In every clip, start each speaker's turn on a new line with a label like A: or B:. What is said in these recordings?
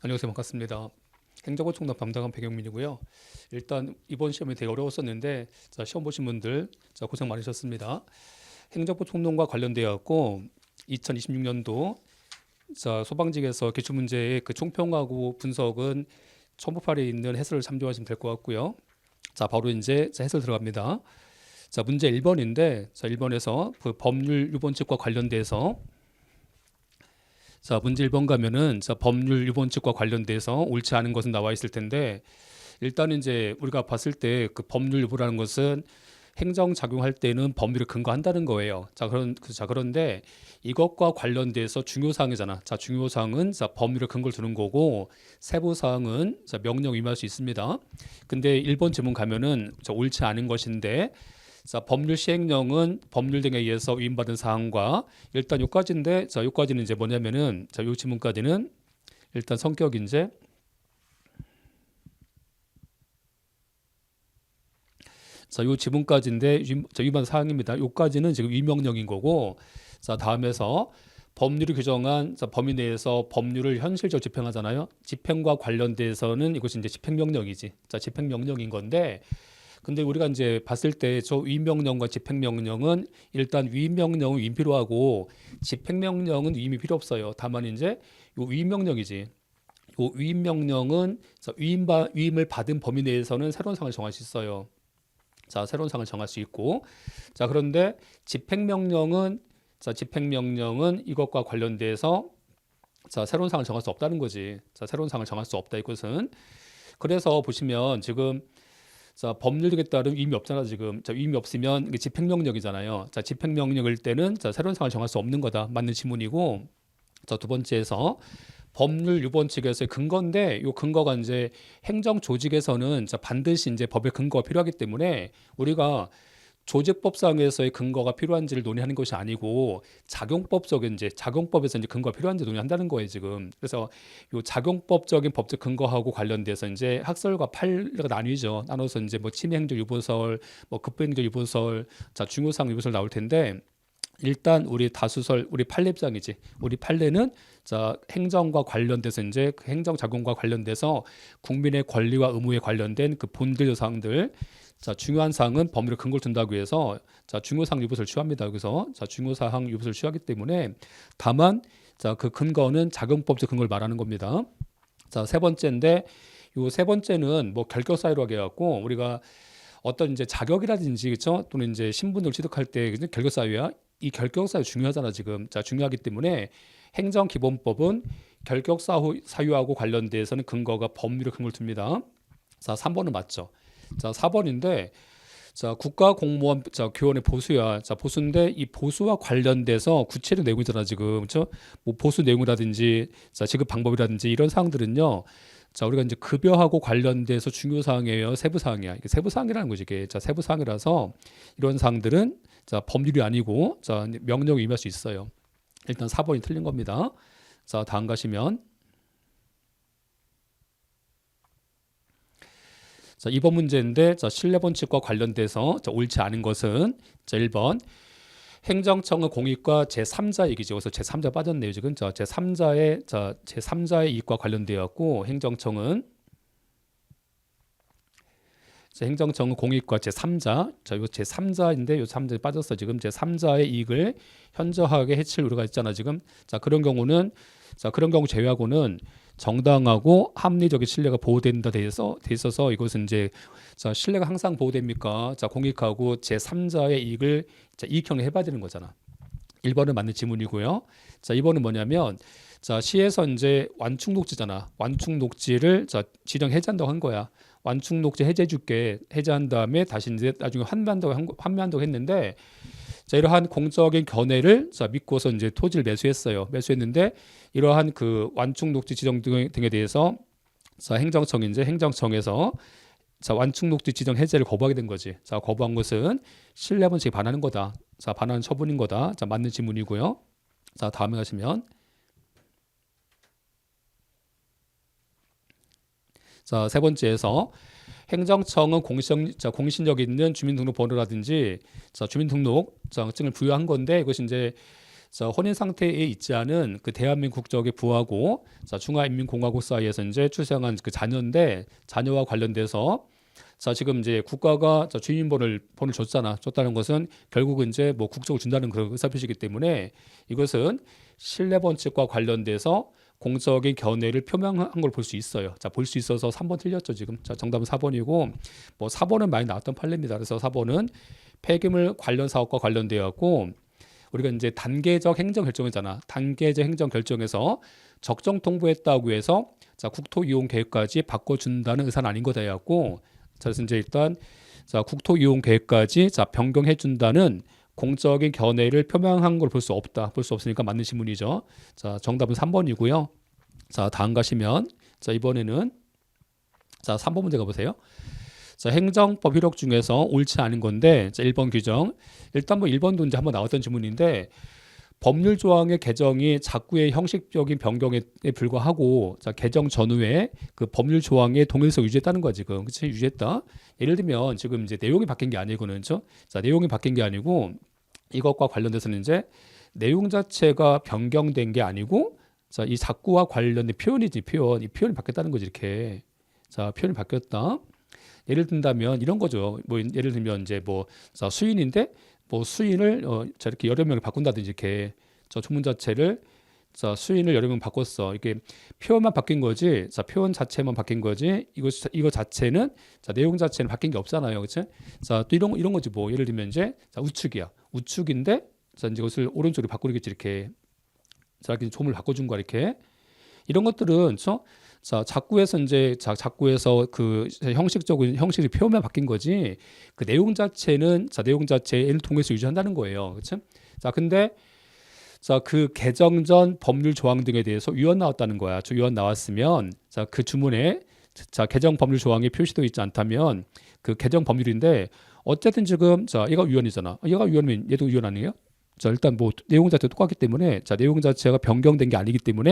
A: 안녕하세요. 반갑습니다. 행정고 총괄 담당한 백영민이고요. 일단 이번 시험이 되게 어려웠었는데 시험 보신 분들 고생 많으셨습니다. 행정부 총론과 관련되어 갖고 2026년도 소방직에서 기출문제의 그 총평하고 분석은 첨부판에 있는 해설을 참조하시면 될 것 같고요. 바로 이제 해설 들어갑니다. 문제 1번인데 1번에서 그 법률 유본칙과 관련돼서 문제 1번 가면은 법률 유본칙과 관련돼서 옳지 않은 것은 나와 있을 텐데, 일단 이제 우리가 봤을 때 그 법률 유보라는 것은 행정 작용할 때는 법률을 근거한다는 거예요. 그런데 이것과 관련돼서 중요 사항이잖아. 중요 사항은 법률을 근거를 두는 거고, 세부 사항은 명령 위반할 수 있습니다. 근데 1번 지문 가면은 옳지 않은 것인데, 법률 시행령은 법률 등에 의해서 위임받은 사항과, 일단 요까지인데, 요까지는 이제 뭐냐면은, 요 지문까지는 일단 성격 이제 요 지문까지인데 위반 사항입니다. 요까지는 지금 위명령인 거고, 다음에서 법률이 규정한 범위 내에서 법률을 현실적으로 집행하잖아요. 집행과 관련돼서는 이것이 이제 집행명령이지. 집행명령인 건데, 근데 우리가 이제 봤을 때 저 위임명령과 집행명령은 일단 위임명령은 위임 필요하고 집행명령은 위임이 필요 없어요. 다만 이제 요 위임명령이지. 요 위임명령은 위임을 받은 범위 내에서는 새로운 사항을 정할 수 있어요. 새로운 사항을 정할 수 있고, 그런데 집행명령은 이것과 관련돼서 새로운 사항을 정할 수 없다는 거지. 새로운 사항을 정할 수 없다 이것은. 그래서 보시면 지금 법률 등에 따른 위임이 없잖아 지금. 위임이 없으면 이게 집행명령이잖아요. 집행명령일 때는 새로운 사항을 정할 수 없는 거다. 맞는 지문이고, 두 번째에서 법률 유본칙에서의 근거인데, 이 근거가 이제 행정 조직에서는 반드시 이제 법의 근거가 필요하기 때문에 우리가 조직법상에서의 근거가 필요한지를 논의하는 것이 아니고 작용법적인 이제 작용법에서 이제 근거가 필요한지 논의한다는 거예요 지금. 그래서 요 작용법적인 법적 근거하고 관련돼서 이제 학설과 판례가 나뉘죠. 나눠서 이제 뭐 침해행정 유보설, 뭐 급부행정 유보설, 중요사항 유보설 나올 텐데, 일단 우리 다수설, 우리 판례 입장이지. 우리 판례는 행정과 관련돼서 이제 그 행정 작용과 관련돼서 국민의 권리와 의무에 관련된 그 본질 사항들, 중요한 사항은 법률에 근거를 둔다고 해서 중요 사항 유보설 취합니다. 여기서 중요 사항 유보설 취하기 때문에, 다만 그 근거는 작용법적 근거를 말하는 겁니다. 세 번째인데, 요 세 번째는 뭐 결격 사유로 하게 해갖고 우리가 어떤 이제 자격이라든지 그렇죠? 또는 이제 신분을 취득할 때 결격 사유야. 이 결격 사유 중요하잖아 지금. 중요하기 때문에 행정기본법은 결격 사유하고 관련돼서는 근거가 법률에 근거를 둡니다. 3번은 맞죠. 4번인데, 국가공무원 교원의 보수야. 보수인데 이 보수와 관련돼서 구체적 내용이잖아 지금. 그렇죠? 뭐 보수 내용이라든지 지급 방법이라든지 이런 사항들은요. 우리가 이제 급여하고 관련돼서 중요 사항이에요. 세부 사항이야. 이게 세부 사항이라는 거지 이게. 세부 사항이라서 이런 사항들은 법률이 아니고 명령에 위임할 수 있어요. 일단 4번이 틀린 겁니다. 다음 가시면 2번 문제인데, 신뢰본칙과 관련돼서 옳지 않은 것은 1번 행정청의 공익과 제3자 이익이죠. 그래서 제3자 빠졌네요 지금. 제3자의 이익과 관련되었고, 행정청은 공익과 제3자, 요 제3자인데 요 3자 빠졌어 지금. 제3자의 이익을 현저하게 해칠 우려가 있잖아 지금. 그런 경우는 그런 경우 제외하고는 정당하고 합리적인 신뢰가 보호된다 돼 있어서 이것은 이제 신뢰가 항상 보호됩니까? 공익하고 제3자의 이익을 이익형에 해봐야 되는 거잖아. 1번은 맞는 지문이고요. 2번은 뭐냐면, 시에서 이제 완충녹지잖아. 완충녹지를 지정 해제한다고 한 거야. 완충녹지 해제해줄게. 해제한 다음에 다시 이제 나중에 환매한다고 했는데, 이러한 공적인 견해를 믿고서 이제 토지를 매수했는데, 이러한 그 완충녹지 지정 등에 대해서 행정청에서 완충녹지 지정 해제를 거부하게 된 거지. 거부한 것은 신뢰본칙에 반하는 거다. 반하는 처분인 거다. 맞는 지문이고요. 다음에 가시면 세 번째에서 행정청은 공신력 있는 주민등록번호라든지 주민등록증을 부여한 건데, 이것이 이제 자, 혼인 상태에 있지 않은 그 대한민국 국적의 부하고 자, 중화인민공화국 사이에서 이제 출생한 그 자녀인데 자녀와 관련돼서 자, 지금 이제 국가가 자, 주민번호를 줬잖아. 줬다는 것은 결국은 이제 뭐 국적을 준다는 그런 의사표시이기 때문에 이것은 신뢰 원칙과 관련돼서 공적인 견해를 표명한 걸 볼 수 있어요. 자, 볼 수 있어서 3번 틀렸죠, 지금. 자, 정답은 4번이고 뭐 4번은 많이 나왔던 판례입니다. 그래서 4번은 폐기물 관련 사업과 관련되어 갖고 우리가 이제 단계적 행정 결정이잖아. 단계적 행정 결정에서 적정 통보했다고 해서 자, 국토 이용 계획까지 바꿔준다는 의사는 아닌 거다 해갖고 자, 그래서 이제 일단 자, 국토 이용 계획까지 자, 변경해준다는 공적인 견해를 표명한 걸 볼 수 없다. 볼 수 없으니까 맞는 신문이죠. 자, 정답은 3번이고요. 자, 다음 가시면 자, 이번에는 자, 3번 문제 가보세요. 자, 행정법 효력 중에서 옳지 않은 건데 자, 1번 규정. 일단 뭐 1번도 이제 한번 나왔던 질문인데 법률 조항의 개정이 자꾸의 형식적인 변경에 불과하고 자, 개정 전후에 그 법률 조항의 동일성 유지했다는 거야 지금. 그치? 유지했다. 예를 들면 지금 이제 내용이 바뀐 게 아니고는 자, 내용이 바뀐 게 아니고 이것과 관련돼서는 이제 내용 자체가 변경된 게 아니고 자, 이 자꾸와 관련된 표현이지 표현. 이 표현이 바뀌었다는 거지 이렇게. 자, 표현이 바뀌었다. 예를 든다면 이런 거죠. 뭐 예를 들면 이제 뭐 자, 수인인데 뭐 수인을 자, 이렇게 여러 명을 바꾼다든지 이렇게 저 조문 자체를 자, 수인을 여러 명 바꿨어. 이게 표현만 바뀐 거지. 자, 표현 자체만 바뀐 거지. 이거 자체는 자, 내용 자체는 바뀐 게 없잖아요. 그렇지? 자, 또 이런 거지 뭐. 예를 들면 이제 자, 우측이야. 우측인데 자, 이제 이것을 오른쪽으로 바꾸겠지 이렇게. 자, 이렇게 조문을 바꿔 준 거야 이렇게. 이런 것들은 자, 작구에서 이제 작구에서 그 형식적인 형식이 표현만 바뀐 거지. 그 내용 자체는 자, 내용 자체를 통해서 유지한다는 거예요. 그렇죠? 자, 근데 자, 그 개정 전 법률 조항 등에 대해서 위헌 나왔다는 거야. 저 위헌 나왔으면 자, 그 주문에 자, 개정 법률 조항이 표시되어 있지 않다면 그 개정 법률인데 어쨌든 지금 자, 얘가 위헌이잖아. 얘가 위헌이면 얘도 위헌 아니에요? 자, 일단 뭐 내용 자체가 똑같기 때문에 자, 내용 자체가 변경된 게 아니기 때문에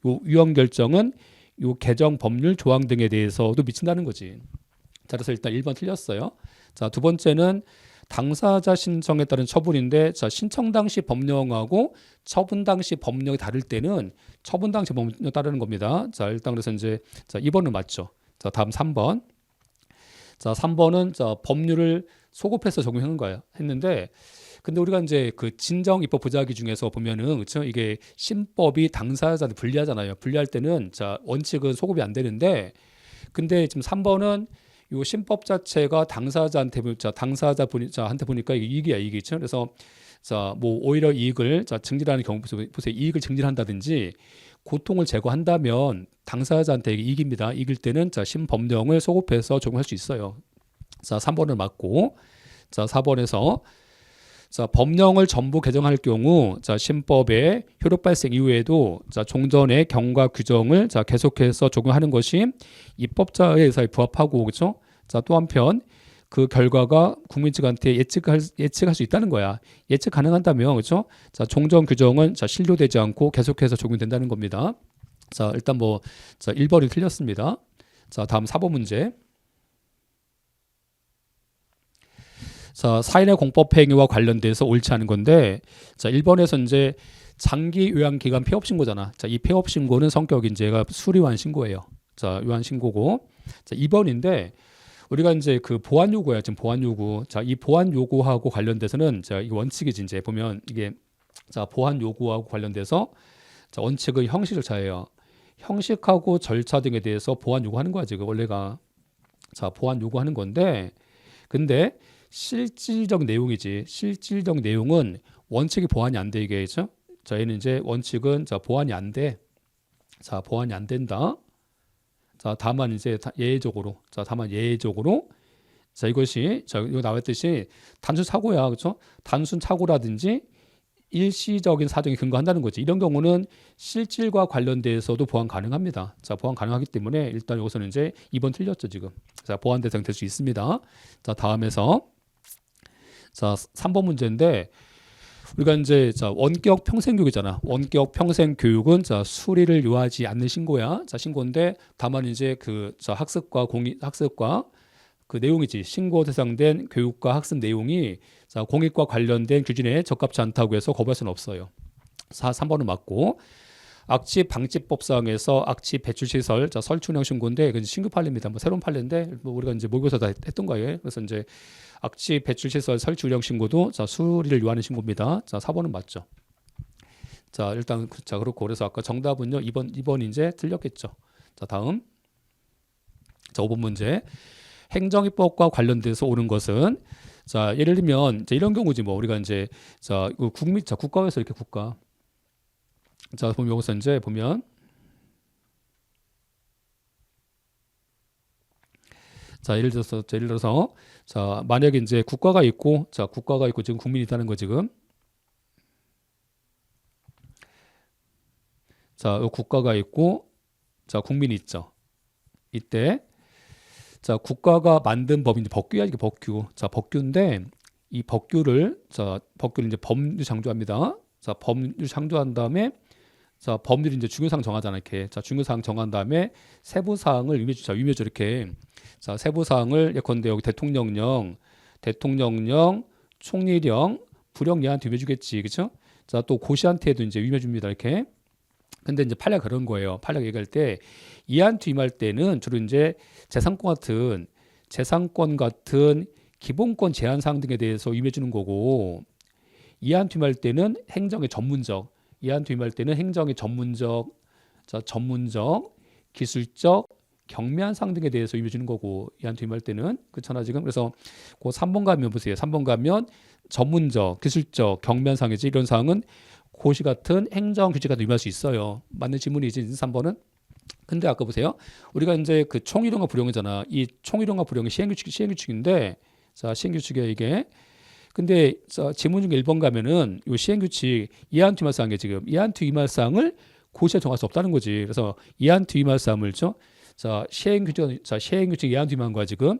A: 요 위헌 결정은 요 개정 법률 조항 등에 대해서도 미친다는 거지. 자, 그래서 일단 1번 틀렸어요. 자, 두 번째는 당사자 신청에 따른 처분인데 자, 신청 당시 법령하고 처분 당시 법령이 다를 때는 처분 당시 법령에 따르는 겁니다. 자, 일단 그래서 이제 자, 2번은 맞죠. 자, 다음 3번. 자, 3번은 자, 법률을 소급해서 적용하는 거예요. 했는데 근데 우리가 이제 그 진정 입법 부작위 중에서 보면은 그렇죠? 이게 신법이 당사자한테 불리하잖아요. 불리할 때는 자, 원칙은 소급이 안 되는데 근데 지금 3번은 요 신법 자체가 당사자한테 보니까 이게 이익이야, 이익이죠. 그래서 자, 뭐 오히려 이익을 자, 증진하는 경우 보세요. 이익을 증진한다든지 고통을 제거한다면 당사자한테 이익입니다. 이길 때는 자, 신법령을 소급해서 적용할 수 있어요. 자, 3번을 맞고 자, 4번에서 자, 법령을 전부 개정할 경우 자, 신법의 효력 발생 이후에도 자, 종전의 경과 규정을 자, 계속해서 적용하는 것이 입법자의 의사에 부합하고 그렇죠? 자, 또 한편 그 결과가 국민 측한테 예측할 수 있다는 거야. 예측 가능한다면 그렇죠? 자, 종전 규정은 자, 신료되지 않고 계속해서 적용된다는 겁니다. 자, 일단 뭐 자, 1번이 틀렸습니다. 자, 다음 4번 문제. 자, 사인의 공법 행위와 관련돼서 옳지 않은 건데 자, 1번에서 이제 장기 요양 기간 폐업 신고잖아. 자, 이 폐업 신고는 성격이 이제 얘가 수리완 신고예요. 자, 요한 신고고. 자, 2번인데 우리가 이제 그 보완 요구야. 지금 보완 요구. 자, 이 보완 요구하고 관련돼서는 자, 이 원칙이지 이제 보면 이게 자, 보완 요구하고 관련돼서 자, 원칙은 형식 절차예요. 형식하고 절차 등에 대해서 보완 요구하는 거야, 지금 원래가. 자, 보완 요구하는 건데 근데 실질적 내용이지. 실질적 내용은 원칙이 보완이 안 돼, 이게죠. 자, 얘는 이제 원칙은 자, 보완이 안 돼. 자, 보완이 안 된다. 자, 다만 이제 예외적으로. 자, 다만 예외적으로. 자, 이것이 자, 이거 나왔듯이 단순 사고야. 그렇죠? 단순 사고라든지 일시적인 사정이 근거한다는 거지. 이런 경우는 실질과 관련돼서도 보완 가능합니다. 자, 보완 가능하기 때문에 일단 여기서는 이제 2번 틀렸죠, 지금. 자, 보완 대상 될 수 있습니다. 자, 다음에서 자, 3번 문제인데 우리가 이제 자, 원격 평생교육이잖아. 원격 평생교육은 자, 수리를 요하지 않는 신고야. 자, 신고인데 다만 이제 그 자, 학습과 그 내용이지. 신고 대상된 교육과 학습 내용이 자, 공익과 관련된 규준에 적합치 않다고 해서 거부할 수는 없어요. 3번은 맞고 악취 방지법상에서 악취 배출 시설 자 설치 운영 신고인데 이건 신규 판례입니다. 뭐 새로운 판례인데 뭐 우리가 이제 모의고사 다 했던 거예요. 그래서 이제 악취 배출 시설 설치 운영 신고도 자 수리를 요하는 신고입니다. 자 4번은 맞죠. 자 일단 자 그렇고 그래서 아까 정답은요 2번 이제 틀렸겠죠. 자 다음 자 5번 문제 행정입법과 관련돼서 옳은 것은 자 예를 들면 이제 이런 경우지 뭐 우리가 이제 자 국민 자 국가에서 이렇게 국가 자 보면 여기서 이제 보면 자 예를 들어서 자 만약에 이제 국가가 있고 자 국가가 있고 지금 국민이 있다는 거 지금 자 국가가 있고 자 국민이 있죠. 이때 자 국가가 만든 법인데 법규야 이게 법규. 자 법규인데 이 법규를 이제 법률 창조합니다. 자 법률 창조한 다음에 자 법률 이제 중요사항 정하잖아 이렇게. 자 중요사항 정한 다음에 세부 사항을 위메줘 이렇게. 자 세부 사항을 예컨대 여기 대통령령, 총리령, 부령 얘한테 위메주겠지, 그렇죠? 자 또 고시한테도 이제 위메줍니다 이렇게. 근데 이제 판례가 그런 거예요. 판례 얘기할 때 이한테 임할 때는 주로 이제 재산권 같은 기본권 제한 사항 등에 대해서 임해 주는 거고 이한테 임할 때는 행정의 전문적 기술적 경미한 사항 등에 대해서 임해 주는 거고 이한테 임할 때는 그렇잖아 지금. 그래서 그 3번 가면 보세요. 3번 가면 전문적, 기술적, 경미한 사항이지 이런 사항은 고시 같은 행정 규칙 같은 임할 수 있어요. 맞는 질문이지 3번은. 근데 아까 보세요. 우리가 이제 그 총이령과 부령이잖아. 이 총이령과 부령이 시행규칙인데 자 시행규칙이야 이게. 근데 자 지문 중에 1번 가면은 이 시행규칙 이한투 위말 사항에 지금 이한투 위말 사항을 고시에 정할 수 없다는 거지. 그래서 이한투 위말 사항을 자 시행규칙 이한투 위만 과 지금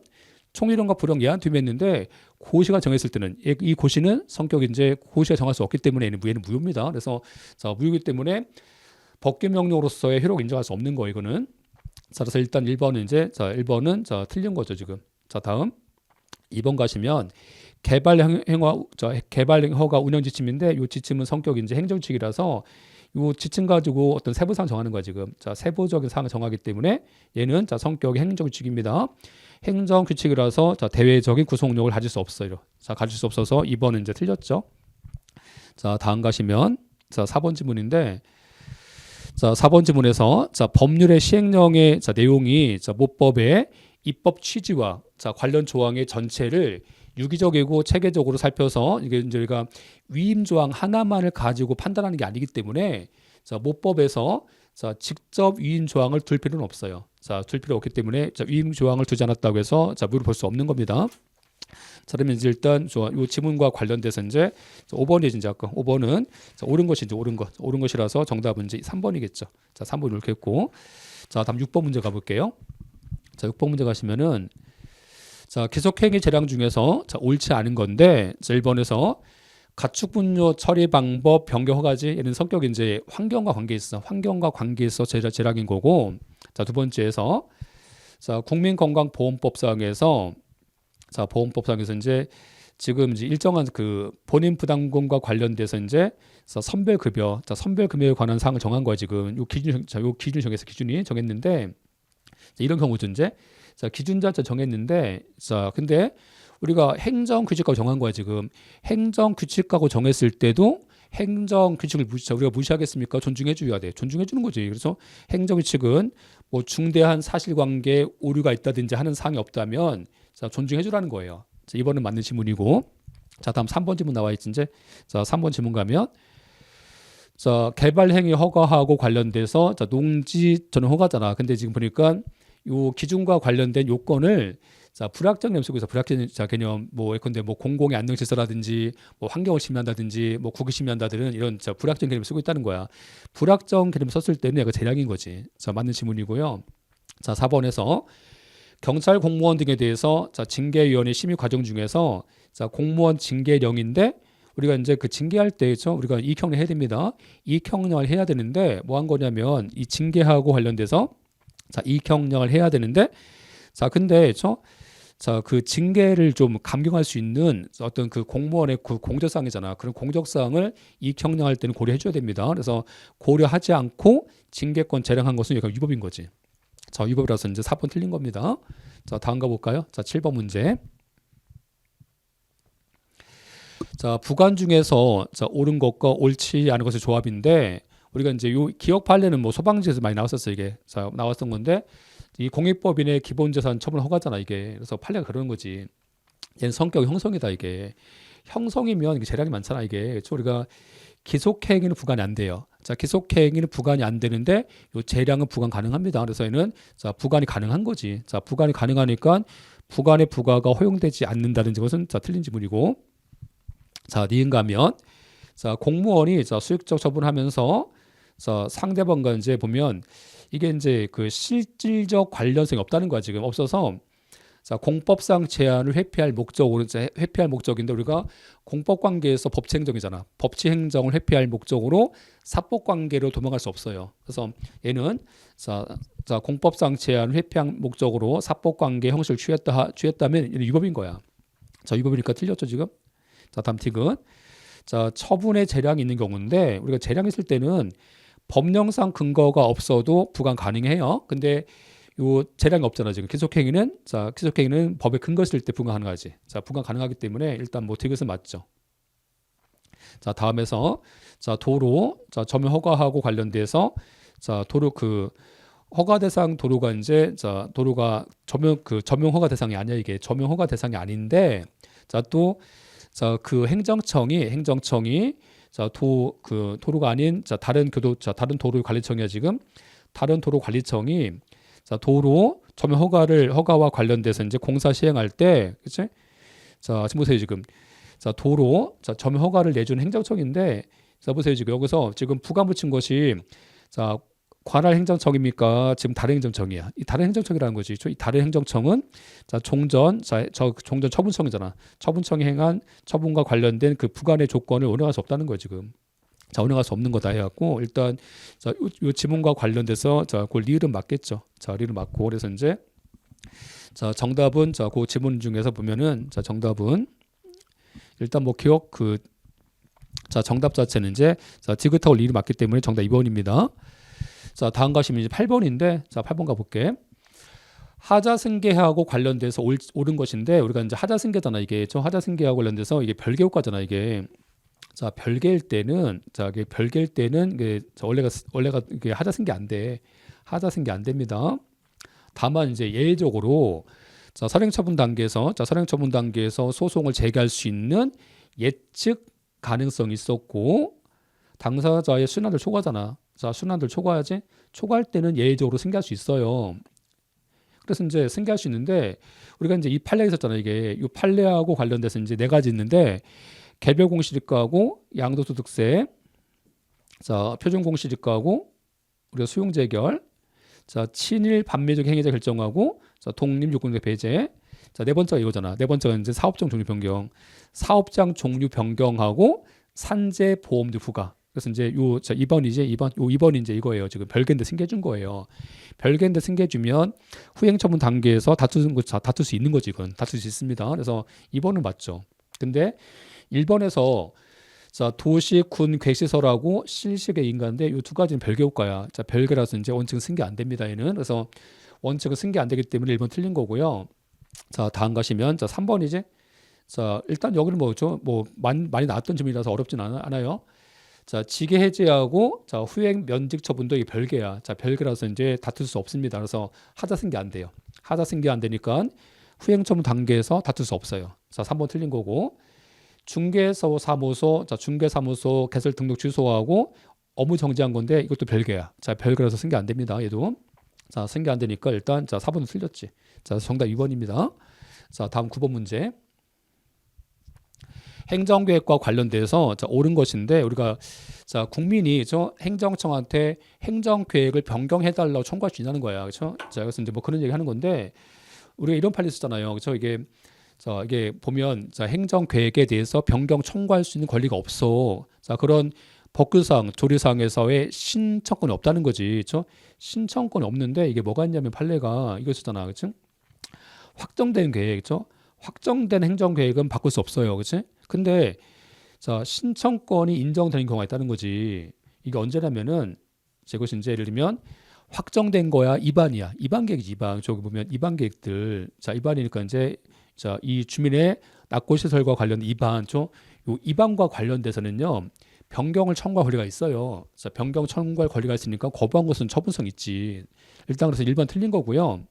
A: 총이령과 부령 이한투 위했는데 고시가 정했을 때는 이 고시는 성격이 이제 고시가 정할 수 없기 때문에 얘는 무효입니다. 그래서 자 무효이기 때문에 법규 명령으로서의 효력을 인정할 수 없는 거 이거는. 자 그래서 일단 1번은 이제 자 1번은 자 틀린 거죠 지금. 자 다음 2번 가시면 개발 허가 운영 지침인데 이 지침은 성격이 이제 행정칙이라서 이 지침 가지고 어떤 세부 사항 정하는 거야 지금. 자 세부적인 사항을 정하기 때문에 얘는 자 성격이 행정규칙입니다. 행정 규칙이라서 자 대외적인 구속력을 가질 수 없어요. 자 가질 수 없어서 2번은 이제 틀렸죠. 자 다음 가시면 자 4번 지문인데 자 4번 지문에서 자 법률의 시행령의 자 내용이 자 모법의 입법 취지와 자 관련 조항의 전체를 유기적이고 체계적으로 살펴서 이게 이제 우리가 위임 조항 하나만을 가지고 판단하는 게 아니기 때문에 자 모법에서 자 직접 위임 조항을 둘 필요는 없어요. 자 둘 필요 없기 때문에 자 위임 조항을 두지 않았다고 해서 자 무효를 볼 수 없는 겁니다. 자 그러면 이제 일단 이 지문과 관련돼서 이제 5번이 이제 아까 5번은 자, 옳은 것이 이제 옳은 것이라서 정답은 이제 3번이겠죠. 자 3번 이렇게 했고 자 다음 6번 문제 가볼게요. 자 6번 문제 가시면은 자 계속행위 재량 중에서 자 옳지 않은 건데 자 1번에서 가축 분뇨 처리 방법 변경 허가지 얘는 성격이 이제 환경과 관계에서 재량인 거고. 자 두 번째에서 자 국민건강보험법상에서 자 보험법상에서 이제 지금 이제 일정한 그 본인 부담금과 관련돼서 이제 선별급여 선별금액에 관한 사항을 정한 거야 지금. 요 기준 기준이 정했는데 이런 경우죠 이제. 자 기준 자체 정했는데 자 근데 우리가 행정 규칙하고 정한 거야 지금. 행정 규칙하고 정했을 때도 행정 규칙을 우리가 무시하겠습니까? 존중해 줘야 돼. 존중해 주는 거지. 그래서 행정 규칙은 뭐 중대한 사실관계 오류가 있다든지 하는 사항이 없다면 자 존중해 주라는 거예요. 자, 이번은 맞는 지문이고. 자 다음 3번 지문 나와 있지 이제. 자 3번 지문 가면 자 개발 행위 허가하고 관련돼서 자 농지 전용 허가잖아. 근데 지금 보니까 요 기준과 관련된 요건을 자 불확정 개념 속에서 불확정 개념 뭐 예컨대 뭐 공공의 안전시설라든지 뭐 환경을 심의한다든지 뭐 국익 심의한다든지 이런 자 불확정 개념을 쓰고 있다는 거야. 불확정 개념 썼을 때는 얘가 재량인 거지. 자 맞는 지문이고요. 자 4번에서 경찰 공무원 등에 대해서 자 징계위원회 심의 과정 중에서 자 공무원 징계령인데 우리가 이제 그 징계할 때 우리가 이익형량 해야 됩니다. 이익형량을 해야 되는데 뭐 한 거냐면 이 징계하고 관련돼서 자 이익형량을 해야 되는데 자 근데 자, 그 징계를 좀 감경할 수 있는 어떤 그 공무원의 그 공적사항이잖아. 그런 공적사항을 이익 형량할 때는 고려해 줘야 됩니다. 그래서 고려하지 않고 징계권 재량한 것은 여기가 위법인 거지. 자, 위법이라서 이제 4번 틀린 겁니다. 자, 다음 가볼까요? 자, 7번 문제. 자, 부관 중에서 자, 옳은 것과 옳지 않은 것의 조합인데 우리가 이제 요 기억 판례는 뭐 소방지에서 많이 나왔었어 이게. 자, 나왔던 건데 이 공익법인의 기본재산 처분 허가잖아 이게. 그래서 판례가 그러는 거지. 얘는 성격 형성이다 이게. 형성이면 이게 재량이 많잖아 이게. 그렇죠? 우리가 기속행위는 부관이 안 돼요. 자, 기속행위는 부관이 안 되는데 요 재량은 부관 가능합니다. 그래서 얘는 자, 부관이 가능한 거지. 자, 부관이 가능하니까 부관의 부과가 허용되지 않는다는 것은 자, 틀린 지문이고. 자, 니은가면 자, 공무원이 자, 수익적 처분하면서 자, 상대방과 이제 보면 이게 이제 그 실질적 관련성이 없다는 거야 지금 없어서 자, 공법상 제한을 회피할 목적으로 회피할 목적인데 우리가 공법 관계에서 법치 행정이잖아. 법치 행정을 회피할 목적으로 사법 관계로 도망갈 수 없어요. 그래서 얘는 자, 공법상 제한을 회피할 목적으로 사법 관계 형식을 취했다면 얘는 위법인 거야. 자, 위법이니까 틀렸죠 지금. 자, 다음 틱은 자, 처분의 재량이 있는 경우인데 우리가 재량이 있을 때는 법령상 근거가 없어도 부관 가능해요. 근데 요 재량이 없잖아 지금. 기속행위는 법에 근거 있을 때 부관 가능하지. 자, 부관 가능하기 때문에 일단 뭐 틱은 맞죠. 자, 다음에서 자, 도로 자, 점용 허가하고 관련돼서 자, 도로 그 허가 대상 도로가 이제 자, 도로가 점용 허가 대상이 아니야 이게. 점용 허가 대상이 아닌데 자, 또 자, 그 행정청이 자, 도로가 아닌 자, 다른 도로 관리청이야 지금. 다른 도로 관리청이 자, 도로 점용 허가와 관련돼서 이제 공사 시행할 때, 그치? 자, 지금 보세요 지금. 자, 도로 자, 점용 허가를 내주는 행정청인데, 자, 보세요 지금 여기서 지금 부관 붙인 것이 자, 관할 행정청입니까? 지금 다른 행정청이야. 이 다른 행정청이라는 거지. 이 다른 행정청은 자, 종전 처분청이잖아. 처분청이 행한 처분과 관련된 그 부관의 조건을 운행할 수 없다는 거야 지금. 자, 운행할 수 없는 거다 해갖고 일단 자, 요 지문과 관련돼서 자, 그 리을은 맞겠죠. 자, 리을은 맞고 그래서 이제 자, 정답은 자, 그 지문 중에서 보면은 자, 정답은 일단 뭐 기억 자, 정답 자체는 이제 자, 디귿하고 리을이 맞기 때문에 정답 2번입니다. 자, 다음 가시면 이제 8번인데 자, 8번 가볼게. 하자승계하고 관련돼서 옳은 것인데 우리가 이제 하자승계잖아 이게. 저 하자승계하고 관련돼서 이게 별개 효과잖아 이게. 자, 별개일 때는 이게 원래가 이게 하자승계 안 돼. 하자승계 안 됩니다. 다만 이제 예외적으로 자, 선행처분 단계에서 소송을 제기할 수 있는 예측 가능성이 있었고 당사자의 순환을 초과하잖아. 자, 순환을 초과하지. 초과할 때는 예외적으로 승계할 수 있어요. 그래서 이제 승계할 수 있는데 우리가 이제 이 판례가 있었잖아 이게. 이 판례하고 관련돼서 이제 네 가지 있는데 개별 공시지가하고 양도소득세, 자, 표준 공시지가하고 우리가 수용 재결, 자, 친일 반미적 행위자 결정하고 자, 독립 유권자 배제. 자, 네 번째가 이거잖아. 네 번째가 이제 사업장 종류 변경. 사업장 종류 변경하고 산재 보험료 부과. 그래서 이제 요 자, 2번이 이제 이거예요. 지금 별개인데 승계해 준 거예요. 별개인데 승계해 주면 후행 처분 단계에서 다툴 수 있는 거지. 이건 다툴 수 있습니다. 그래서 2번은 맞죠. 근데 1번에서 자, 도시, 군, 객시설하고 실식의 인가인데 이 두 가지는 별개 효과야. 자, 별개라서 이제 원칙은 승계 안 됩니다. 얘는. 그래서 원칙은 승계 안 되기 때문에 1번 틀린 거고요. 자, 다음 가시면 자, 3번이지. 자, 일단 여기는 뭐 많이 나왔던 질문이라서 어렵진 않아요. 자, 직계 해제하고 자, 후행 면직 처분도 이게 별개야. 자, 별개라서 이제 다툴 수 없습니다. 그래서 하자 승계 안 돼요. 하자 승계 안 되니까 후행 처분 단계에서 다툴 수 없어요. 자, 3번 틀린 거고. 중개사무소, 자, 중개사무소 개설 등록 취소하고 업무 정지한 건데 이것도 별개야. 자, 별개라서 승계 안 됩니다. 얘도. 자, 승계 안 되니까 일단 자, 4번은 틀렸지. 자, 정답 2번입니다. 자, 다음 9번 문제. 행정계획과 관련돼서 자, 옳은 것인데 우리가 자, 국민이 저 행정청한테 행정계획을 변경해달라고 청구할 수 있다는 거야. 그렇죠? 자, 그래서 이제 뭐 그런 얘기 하는 건데 우리가 이런 판례 쓰잖아요. 그렇죠? 이게 보면 자, 행정계획에 대해서 변경 청구할 수 있는 권리가 없어. 자, 그런 법규상 조례상에서의 신청권이 없다는 거지. 그렇죠? 신청권이 없는데 이게 뭐가 있냐면 판례가 이거 있었잖아. 그렇죠? 확정된 계획이죠. 확정된 행정 계획은 바꿀 수 없어요. 그렇지? 근데 자, 신청권이 인정되는 경우가 있다는 거지. 이게 언제냐면은 이것이 이제 예를 들면 확정된 거야, 입안이야. 입안 계획이지, 입안. 저기 보면 입안 계획들. 자, 입안이니까 이제 자, 이 주민의 낙고 시설과 관련된 입안, 요 입안과 관련돼서는요. 변경을 청구할 권리가 있어요. 자, 변경 청구할 권리가 있으니까 거부한 것은 처분성 있지. 일단 그래서 1번 틀린 거고요.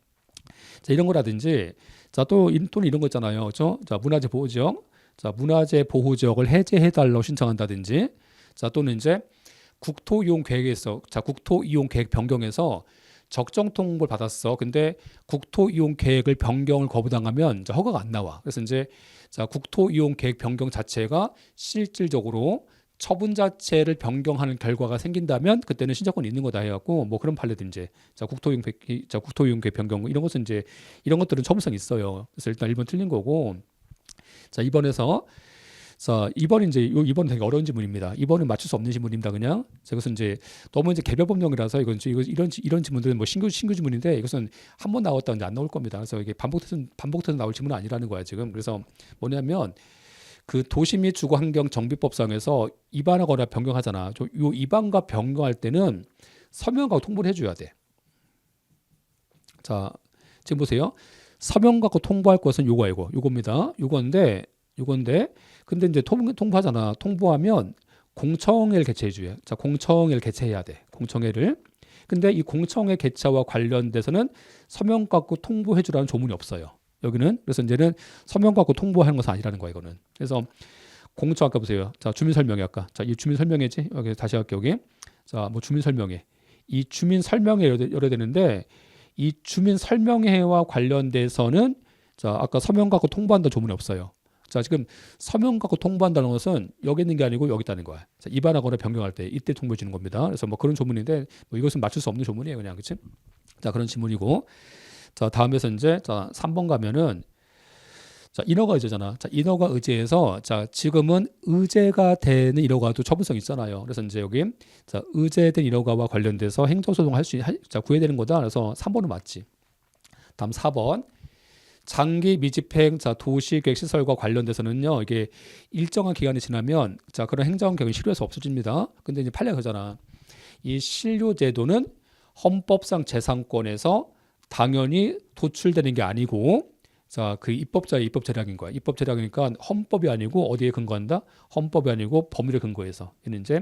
A: 자, 이런 거라든지 자, 또는 이런 거 있잖아요. 그렇죠? 자, 문화재 보호 지역. 자, 문화재 보호 지역을 해제해 달라고 신청한다든지. 자, 또는 이제 국토 이용 계획에서 자, 국토 이용 계획 변경에서 적정 통보를 받았어. 근데 국토 이용 계획을 변경을 거부당하면 이제 허가가 안 나와. 그래서 이제 자, 국토 이용 계획 변경 자체가 실질적으로 처분 자체를 변경하는 결과가 생긴다면 그때는 신청권이 있는 거다 해갖고 뭐 그런 판례든지 자, 국토 이용 계획 변경 이런 것은 이제 이런 것들은 처분성이 있어요. 그래서 일단 1번 틀린 거고. 자, 2번에서 자, 2번이 이제 2번은 되게 어려운 지문입니다. 2번은 맞출 수 없는 지문입니다. 그냥. 자, 이것은 이제 너무 이제 개별 법령이라서 이런 지문들은 뭐 신규 지문인데 이것은 한 번 나왔다 이제 안 나올 겁니다. 그래서 이게 반복해서 나올 지문은 아니라는 거야, 지금. 그래서 뭐냐면 그 도시 및 주거 환경 정비법상에서 입안하거나 변경하잖아. 요 입안과 변경할 때는 서명하고 통보를 해줘야 돼. 자, 지금 보세요. 서명 갖고 통보할 것은 요겁니다. 요건데 근데 이제 통보하잖아. 통보하면 공청회를 개최해줘요. 자, 공청회를 개최해야 돼. 공청회를. 근데 이 공청회 개최와 관련돼서는 서명 갖고 통보해주라는 조문이 없어요. 여기는. 그래서 이제는 서명 갖고 통보하는 것은 아니라는 거야, 이거는. 그래서 공청 아까 보세요. 자, 주민 설명회 아까. 자, 이 주민 설명회지. 여기 다시 할게요, 여기. 자, 뭐 주민 설명회. 이 주민 설명회 열어야 되는데 이 주민 설명회와 관련돼서는 자, 아까 서명 갖고 통보한다는 조문이 없어요. 자, 지금 서명 갖고 통보한다는 것은 여기 있는 게 아니고 여기 있다는 거야. 자, 입안하거나 변경할 때 이때 통보해 주는 겁니다. 그래서 뭐 그런 조문인데 뭐 이것은 맞출 수 없는 조문이에요, 그냥. 그치? 자, 그런 지문이고. 자, 다음에서 이제 자, 3번 가면은 자, 인허가 의제잖아. 자, 인허가 의제에서 자, 지금은 의제가 되는 인허가도 처분성이 있잖아요. 그래서 이제 여기 자, 의제된 인허가와 관련돼서 행정소송을 자, 구해야 되는 거다. 그래서 3번은 맞지. 다음 4번. 장기 미집행 자, 도시계획 시설과 관련돼서는요. 이게 일정한 기간이 지나면 자, 그런 행정계획이 실효해서 없어집니다. 근데 이제 판례가 그잖아. 이 실효제도는 헌법상 재산권에서 당연히 도출되는 게 아니고 자, 그 입법자의 입법 재량인 거야. 입법 재량이니까 헌법이 아니고 어디에 근거한다? 헌법이 아니고 법률에 근거해서. 얘는 이제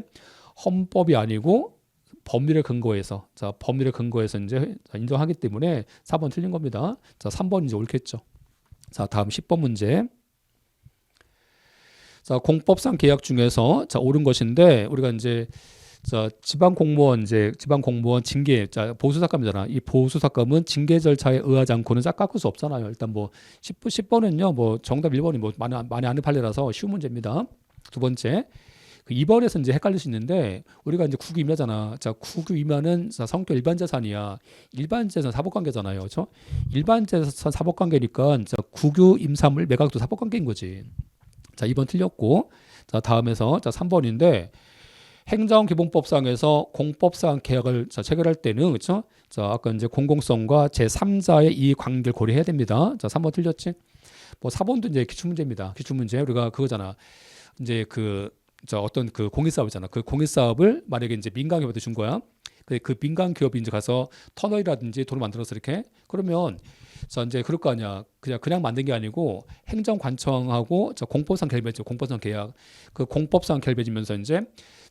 A: 헌법이 아니고 법률에 근거해서 자, 법률에 근거해서 이제 인정하기 때문에 4번 틀린 겁니다. 자, 3번 이제 옳겠죠. 자, 다음 10번 문제. 자, 공법상 계약 중에서 자, 옳은 것인데 우리가 이제 자, 지방 공무원 징계 자, 보수삭감이잖아. 이 보수삭감은 징계 절차에 의하지 않고는 싹 깎을 수 없잖아요. 일단 뭐 10번은요. 뭐 정답 1번이 뭐 많이 아는 판례라서 쉬운 문제입니다. 두 번째. 그 2번에서 이제 헷갈릴 수 있는데 우리가 이제 국유 임야잖아. 자, 국유 임야는 자, 성격 일반 자산이야. 일반 자산 사법 관계잖아요. 그렇죠? 일반 자산 사법 관계니까 자, 국유 임사물 매각도 사법 관계인 거지. 자, 2번 틀렸고. 자, 다음에서 자, 3번인데 행정기본법상에서 공법상 계약을 자, 체결할 때는 그렇죠? 자, 아까 이제 공공성과 제3자의 이익 관계를 고려해야 됩니다. 자, 3번 틀렸지? 뭐 4번도 이제 기출문제입니다. 기출문제 우리가 그거잖아. 이제 자, 어떤 그 공익사업이잖아. 그 공익사업을 만약에 이제 민간기업한테 준 거야. 그 민간기업이 이제 가서 터널이라든지 도로 만들어서 이렇게 그러면 자, 이제 그럴 거 아니야. 그냥 만든 게 아니고 행정관청하고 자, 공법상 결배죠. 공법상 계약. 그 공법상 결배지면서 이제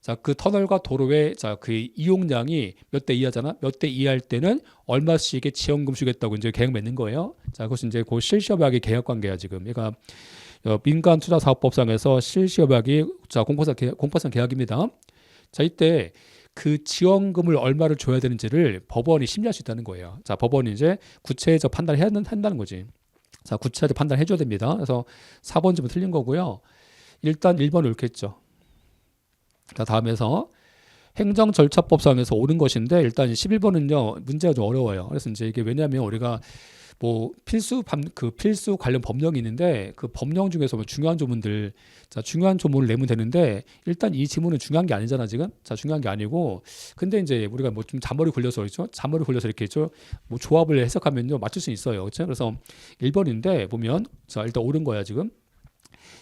A: 자, 그 터널과 도로의 자, 그 이용량이 몇 대 이하잖아. 몇 대 이하일 때는 얼마씩의 지원금 주겠다고 이제 계약 맺는 거예요. 자, 그것이 이제 그 실시협약의 계약 관계야, 지금. 그러니까 민간투자사업법상에서 실시협약이 자, 공법상 계약입니다. 자, 이때 그 지원금을 얼마를 줘야 되는지를 법원이 심리할 수 있다는 거예요. 자, 법원이 이제 구체적 판단을 한다는 거지. 자, 구체적 판단을 해줘야 됩니다. 그래서 4번 지문 틀린 거고요. 일단 1번 옳겠죠. 자, 다음에서 행정절차법상에서 옳은 것인데 일단 11번은요 문제가 좀 어려워요. 그래서 이제 이게 왜냐하면 우리가 뭐 필수 관련 법령이 있는데 그 법령 중에서 뭐 중요한 조문들, 자 중요한 조문을 내면 되는데 일단 이 지문은 중요한 게 아니잖아 지금. 자 중요한 게 아니고 근데 이제 우리가 뭐 좀 잔머리 굴려서 그렇죠. 잔머리 굴려서 이렇게 있죠. 뭐 조합을 해석하면요 맞출 수 있어요. 그렇죠. 그래서 1번인데 보면 자 일단 옳은 거야 지금.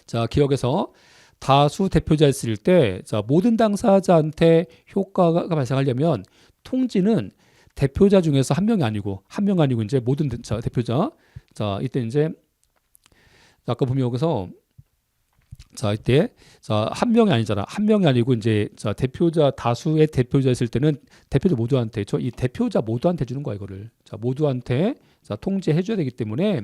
A: 자 기억에서 다수 대표자 있을 때 자 모든 당사자한테 효과가 발생하려면 통지는 대표자 중에서 한 명이 아니고 이제 모든 대표자. 자 이때 이제 아까 보면 여기서 자 이때 자 한 명이 아니잖아. 한 명이 아니고 이제 자 대표자 다수의 대표자 있을 때는 대표자 모두한테 이 대표자 모두한테 주는 거야 이거를. 자 모두한테 자 통지해 줘야 되기 때문에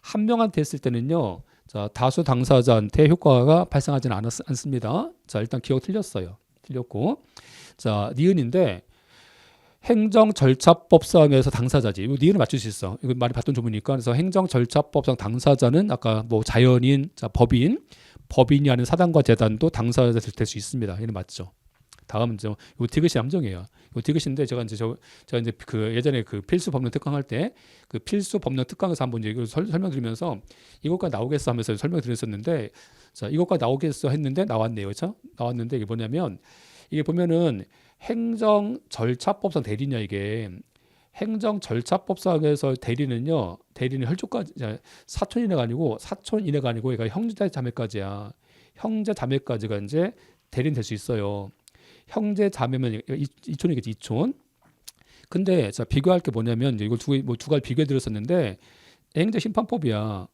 A: 한 명한테 했을 때는요. 자 다수 당사자한테 효과가 발생하지는 않습니다. 자 일단 기억 틀렸어요. 틀렸고 자 니은인데 행정절차법상에서 당사자지. 이거 니은을 맞출 수 있어. 이거 많이 봤던 조문이니까. 그래서 행정절차법상 당사자는 아까 뭐 자연인, 자 법인이 아닌 사단과 재단도 당사자 될 수 있습니다. 이는 맞죠. 다음은 이제 요 디귿이 함정이에요. 요 디귿인데 제가 이제 그 예전에 그 필수 법령 특강 할 때 그 필수 법령 특강에서 한번 이제 이걸 설명드리면서 이것까지 나오겠어 하면서 설명드렸었는데 자 이것까지 나오겠어 했는데 나왔네요. 그렇죠? 나왔는데 이게 뭐냐면 이게 보면은 행정절차법상 대리냐 이게 행정절차법상에서 대리는요 대리는 혈족까지 사촌 이내가 아니고 얘가 형제 자매까지야. 형제 자매까지가 이제 대리는 될 수 있어요. 형제 자매면 이촌이겠지 이촌. 근데 자 비교할 게 뭐냐면 이제 이걸 두 가지 비교해 드렸었는데 행정심판법이야.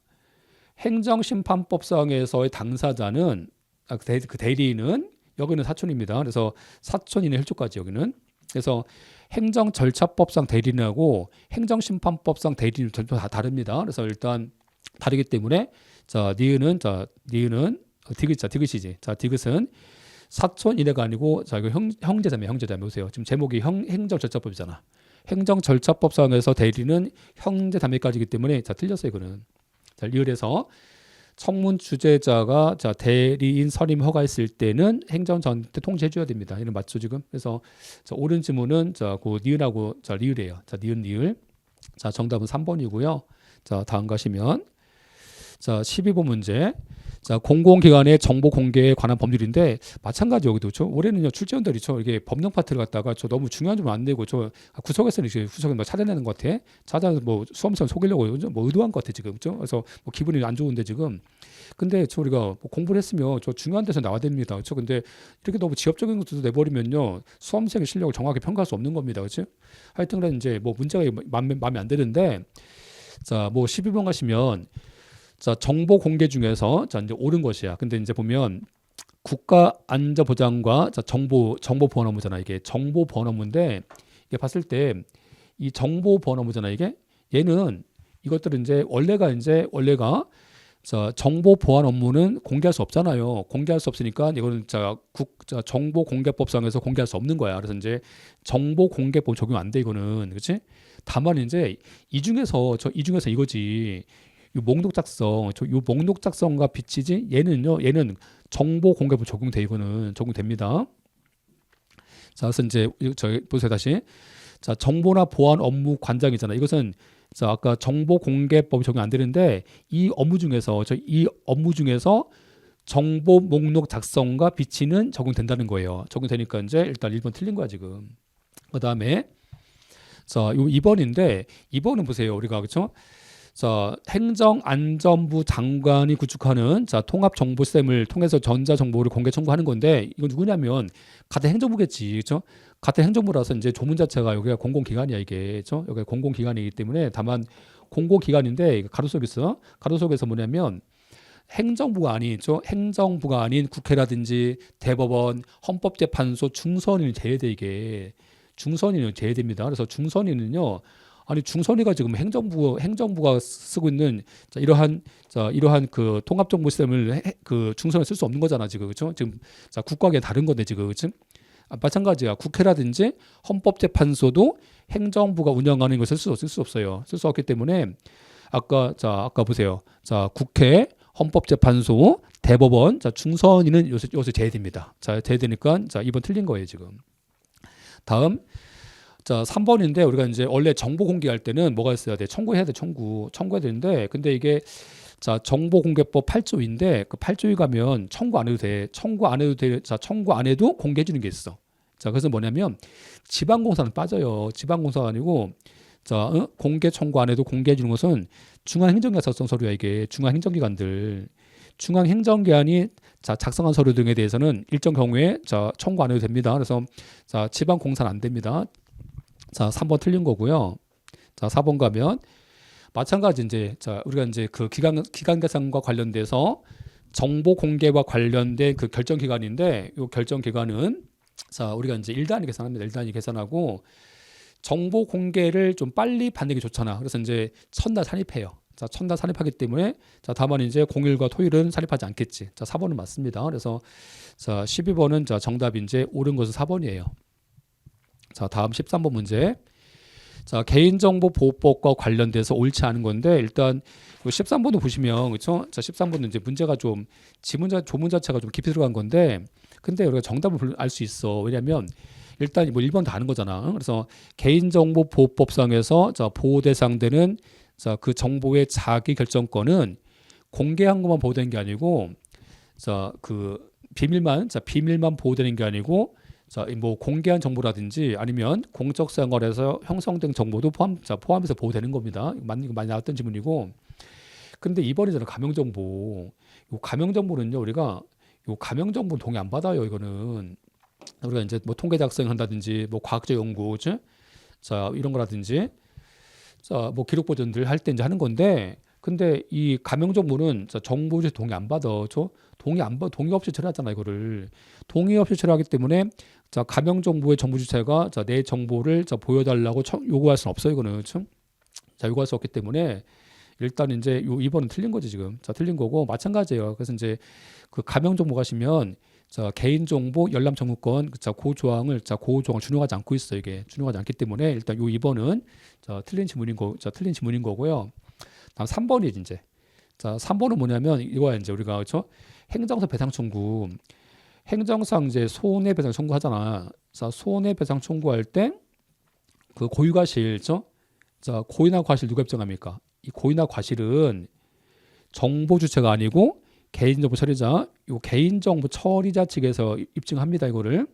A: 행정심판법상에서의 당사자는 그 대리인은 여기는 사촌입니다. 그래서 사촌 이내 혈족까지 여기는. 그래서 행정절차법상 대리인하고 행정심판법상 대리인은 전혀 다 다릅니다. 그래서 일단 다르기 때문에 자 니은은 디귿이지. 자 디귿은 사촌 이내가 아니고 자 이거 형제자매 보세요. 지금 제목이 행정절차법이잖아. 행정절차법상에서 대리는 형제자매까지이기 때문에 자 틀렸어요 이거는. 자 리을에서 청문 주재자가 자 대리인 선임 허가했을 때는 행정전한테 통지해 줘야 됩니다. 이는 맞죠 지금? 그래서 자 옳은 지문은 자그 니은하고 자 리을이에요. 자 니을. 자 정답은 3번이고요. 자 다음 가시면 자 12번 문제. 자 공공기관의 정보 공개에 관한 법률인데 마찬가지 여기도 그렇죠. 올해는요 출제원들이 이게 법령 파트를 갖다가 저 너무 중요한 점 안 내고 저 구석에서는 이제 구석에 뭐 찾아내는 것 같아. 찾아서 뭐 수험생 속이려고 뭐 의도한 것 같아 지금 그렇죠. 그래서 뭐 기분이 안 좋은데 지금. 근데 저 우리가 뭐 공부를 했으면 저 중요한 데서 나와야 됩니다. 그렇죠. 근데 이렇게 너무 지엽적인 것도 내버리면요 수험생의 실력을 정확히 평가할 수 없는 겁니다. 그렇죠. 하여튼 그래 이제 뭐 문제가 마음에 안 드는데 자 뭐 12번 가시면. 자 정보 공개 중에서 자 이제 옳은 것이야. 근데 이제 보면 국가 안전 보장과 자 정보 보안 업무잖아. 이게 정보 보안 업무인데 이게 봤을 때 이 정보 보안 업무잖아. 이게 얘는 이것들은 이제 원래가 자 정보 보안 업무는 공개할 수 없잖아요. 공개할 수 없으니까 이거는 자 정보 공개법상에서 공개할 수 없는 거야. 그래서 이제 정보 공개법 적용 안 돼 이거는. 그렇지? 다만 이제 이 중에서 이거지. 이 목록 작성, 요 목록 작성과 비치지 얘는 정보 공개법 적용돼 이거는 적용됩니다. 자, 그래서 이제 저희 보세요 다시. 자, 정보나 보안 업무 관장이잖아. 이것은 자 아까 정보 공개법이 적용 안 되는데 이 업무 중에서 정보 목록 작성과 비치는 적용된다는 거예요. 적용되니까 이제 일단 1번 틀린 거야 지금. 그다음에 자, 요 2번인데 2번은 보세요 우리가 그렇죠? 자, 행정안전부 장관이 구축하는 자 통합 정보 시스템을 통해서 전자 정보를 공개 청구하는 건데 이건 누구냐면 같은 행정부겠지, 그렇죠? 같은 행정부라서 이제 조문 자체가 여기가 공공기관이야 이게, 그렇죠? 여기가 공공기관이기 때문에 다만 공공기관인데 가로 속에 있어. 가로 속에서 뭐냐면 행정부가 아니죠. 행정부가 아닌 국회라든지 대법원, 헌법재판소 중선인이 제외돼 이게 중선인은 제외됩니다. 그래서 중선인은요. 아니 중선이가 지금 행정부가 쓰고 있는 이러한 그 통합 정보 시스템을 그 중선에 쓸 수 없는 거잖아 지금 그렇죠? 지금 자 국가계 다른 건데 지금 그렇죠? 마찬가지야. 국회라든지 헌법재판소도 행정부가 운영하는 것을 쓸 수 없어요. 쓸 수 없기 때문에 아까 보세요. 자 국회, 헌법재판소, 대법원, 자 중선인은 요새 제외됩니다. 자 제외되니까 자 2번 틀린 거예요 지금. 다음. 자, 3번인데 우리가 이제 원래 정보 공개할 때는 뭐가 있어야 돼? 청구해야 돼, 청구해야 되는데 근데 이게 자, 정보공개법 8조인데 그 8조에 가면 청구 안 해도 돼. 청구 안 해도 돼. 자, 청구 안 해도 공개해 주는 게 있어. 자, 그래서 뭐냐면 지방공사는 빠져요. 지방공사가 아니고 자, 공개 청구 안 해도 공개해 주는 것은 중앙행정기관 작성 서류야 이게. 중앙행정기관들. 중앙행정기관이 자, 작성한 서류 등에 대해서는 일정 경우에 자, 청구 안 해도 됩니다. 그래서 자, 지방공사는 안 됩니다. 자, 3번 틀린 거고요. 자, 4번 가면 마찬가지 이제 자, 우리가 이제 그 기간 계산과 관련돼서 정보 공개와 관련된 그 결정 기간인데 이 결정 기간은 자, 우리가 이제 1단위 계산합니다. 1단위 계산하고 정보 공개를 좀 빨리 받는 게 좋잖아. 그래서 이제 첫날 산입해요. 자, 첫날 산입하기 때문에 자, 다만 이제 공휴일과 토요일은 산입하지 않겠지. 자, 4번은 맞습니다. 그래서 자, 12번은 자, 정답이 이제 옳은 것은 4번이에요. 자, 다음 13번 문제. 자, 개인정보보호법과 관련돼서 옳지 않은 건데 일단 13번도 보시면 그렇죠? 자, 13번은 이제 문제가 좀 조문 자체가 좀 깊이 들어간 건데 근데 우리가 정답을 알 수 있어. 왜냐면 일단 뭐 1번 다 아는 거잖아. 그래서 개인정보보호법상에서 자, 보호 대상되는 자, 그 정보의 자기 결정권은 공개한 것만 보호되는 게 아니고 자, 그 비밀만 보호되는 게 아니고 자, 뭐 공개한 정보라든지 아니면 공적 생활에서 형성된 정보도 포함해서 보호되는 겁니다. 많이 나왔던 질문이고. 근데 이번에는 가명정보. 요 가명정보는요, 우리가 요 가명정보는 동의 안 받아요. 이거는 우리가 이제 뭐 통계 작성한다든지 뭐 과학적 연구, 자, 이런 거라든지 자, 뭐 기록 보존들 할 때 이제 하는 건데. 근데 이 가명정보는 자, 정보주체 동의 안 받아. 동의 없이 처리하잖아 이거를. 동의 없이 처리하기 때문에 자, 가명정보의 정보 주체가 자, 내 정보를 자, 보여달라고 요구할 수는 없어요 이거는. 자, 요구할 수 없기 때문에 일단 이제 요 2번은 틀린 거지 지금. 자, 틀린 거고 마찬가지예요. 그래서 이제 그 가명정보 가시면 자, 개인정보 열람 청구권 자, 그 조항을 준용하지 않고 있어 이게. 준용하지 않기 때문에 일단 요 2번은 자, 틀린 질문인 거고요. 다음 3번이 이제 자, 3번은 뭐냐면 이거야 이제 우리가 그렇죠? 행정상 배상 청구. 행정상 이제 손해배상 청구하잖아. 자, 손해배상 청구할 때 그 고유과실죠. 자, 고의나 과실 누가 입증합니까? 이 고의나 과실은 정보 주체가 아니고 개인정보 처리자, 요 개인정보 처리자 측에서 입증합니다. 이거를.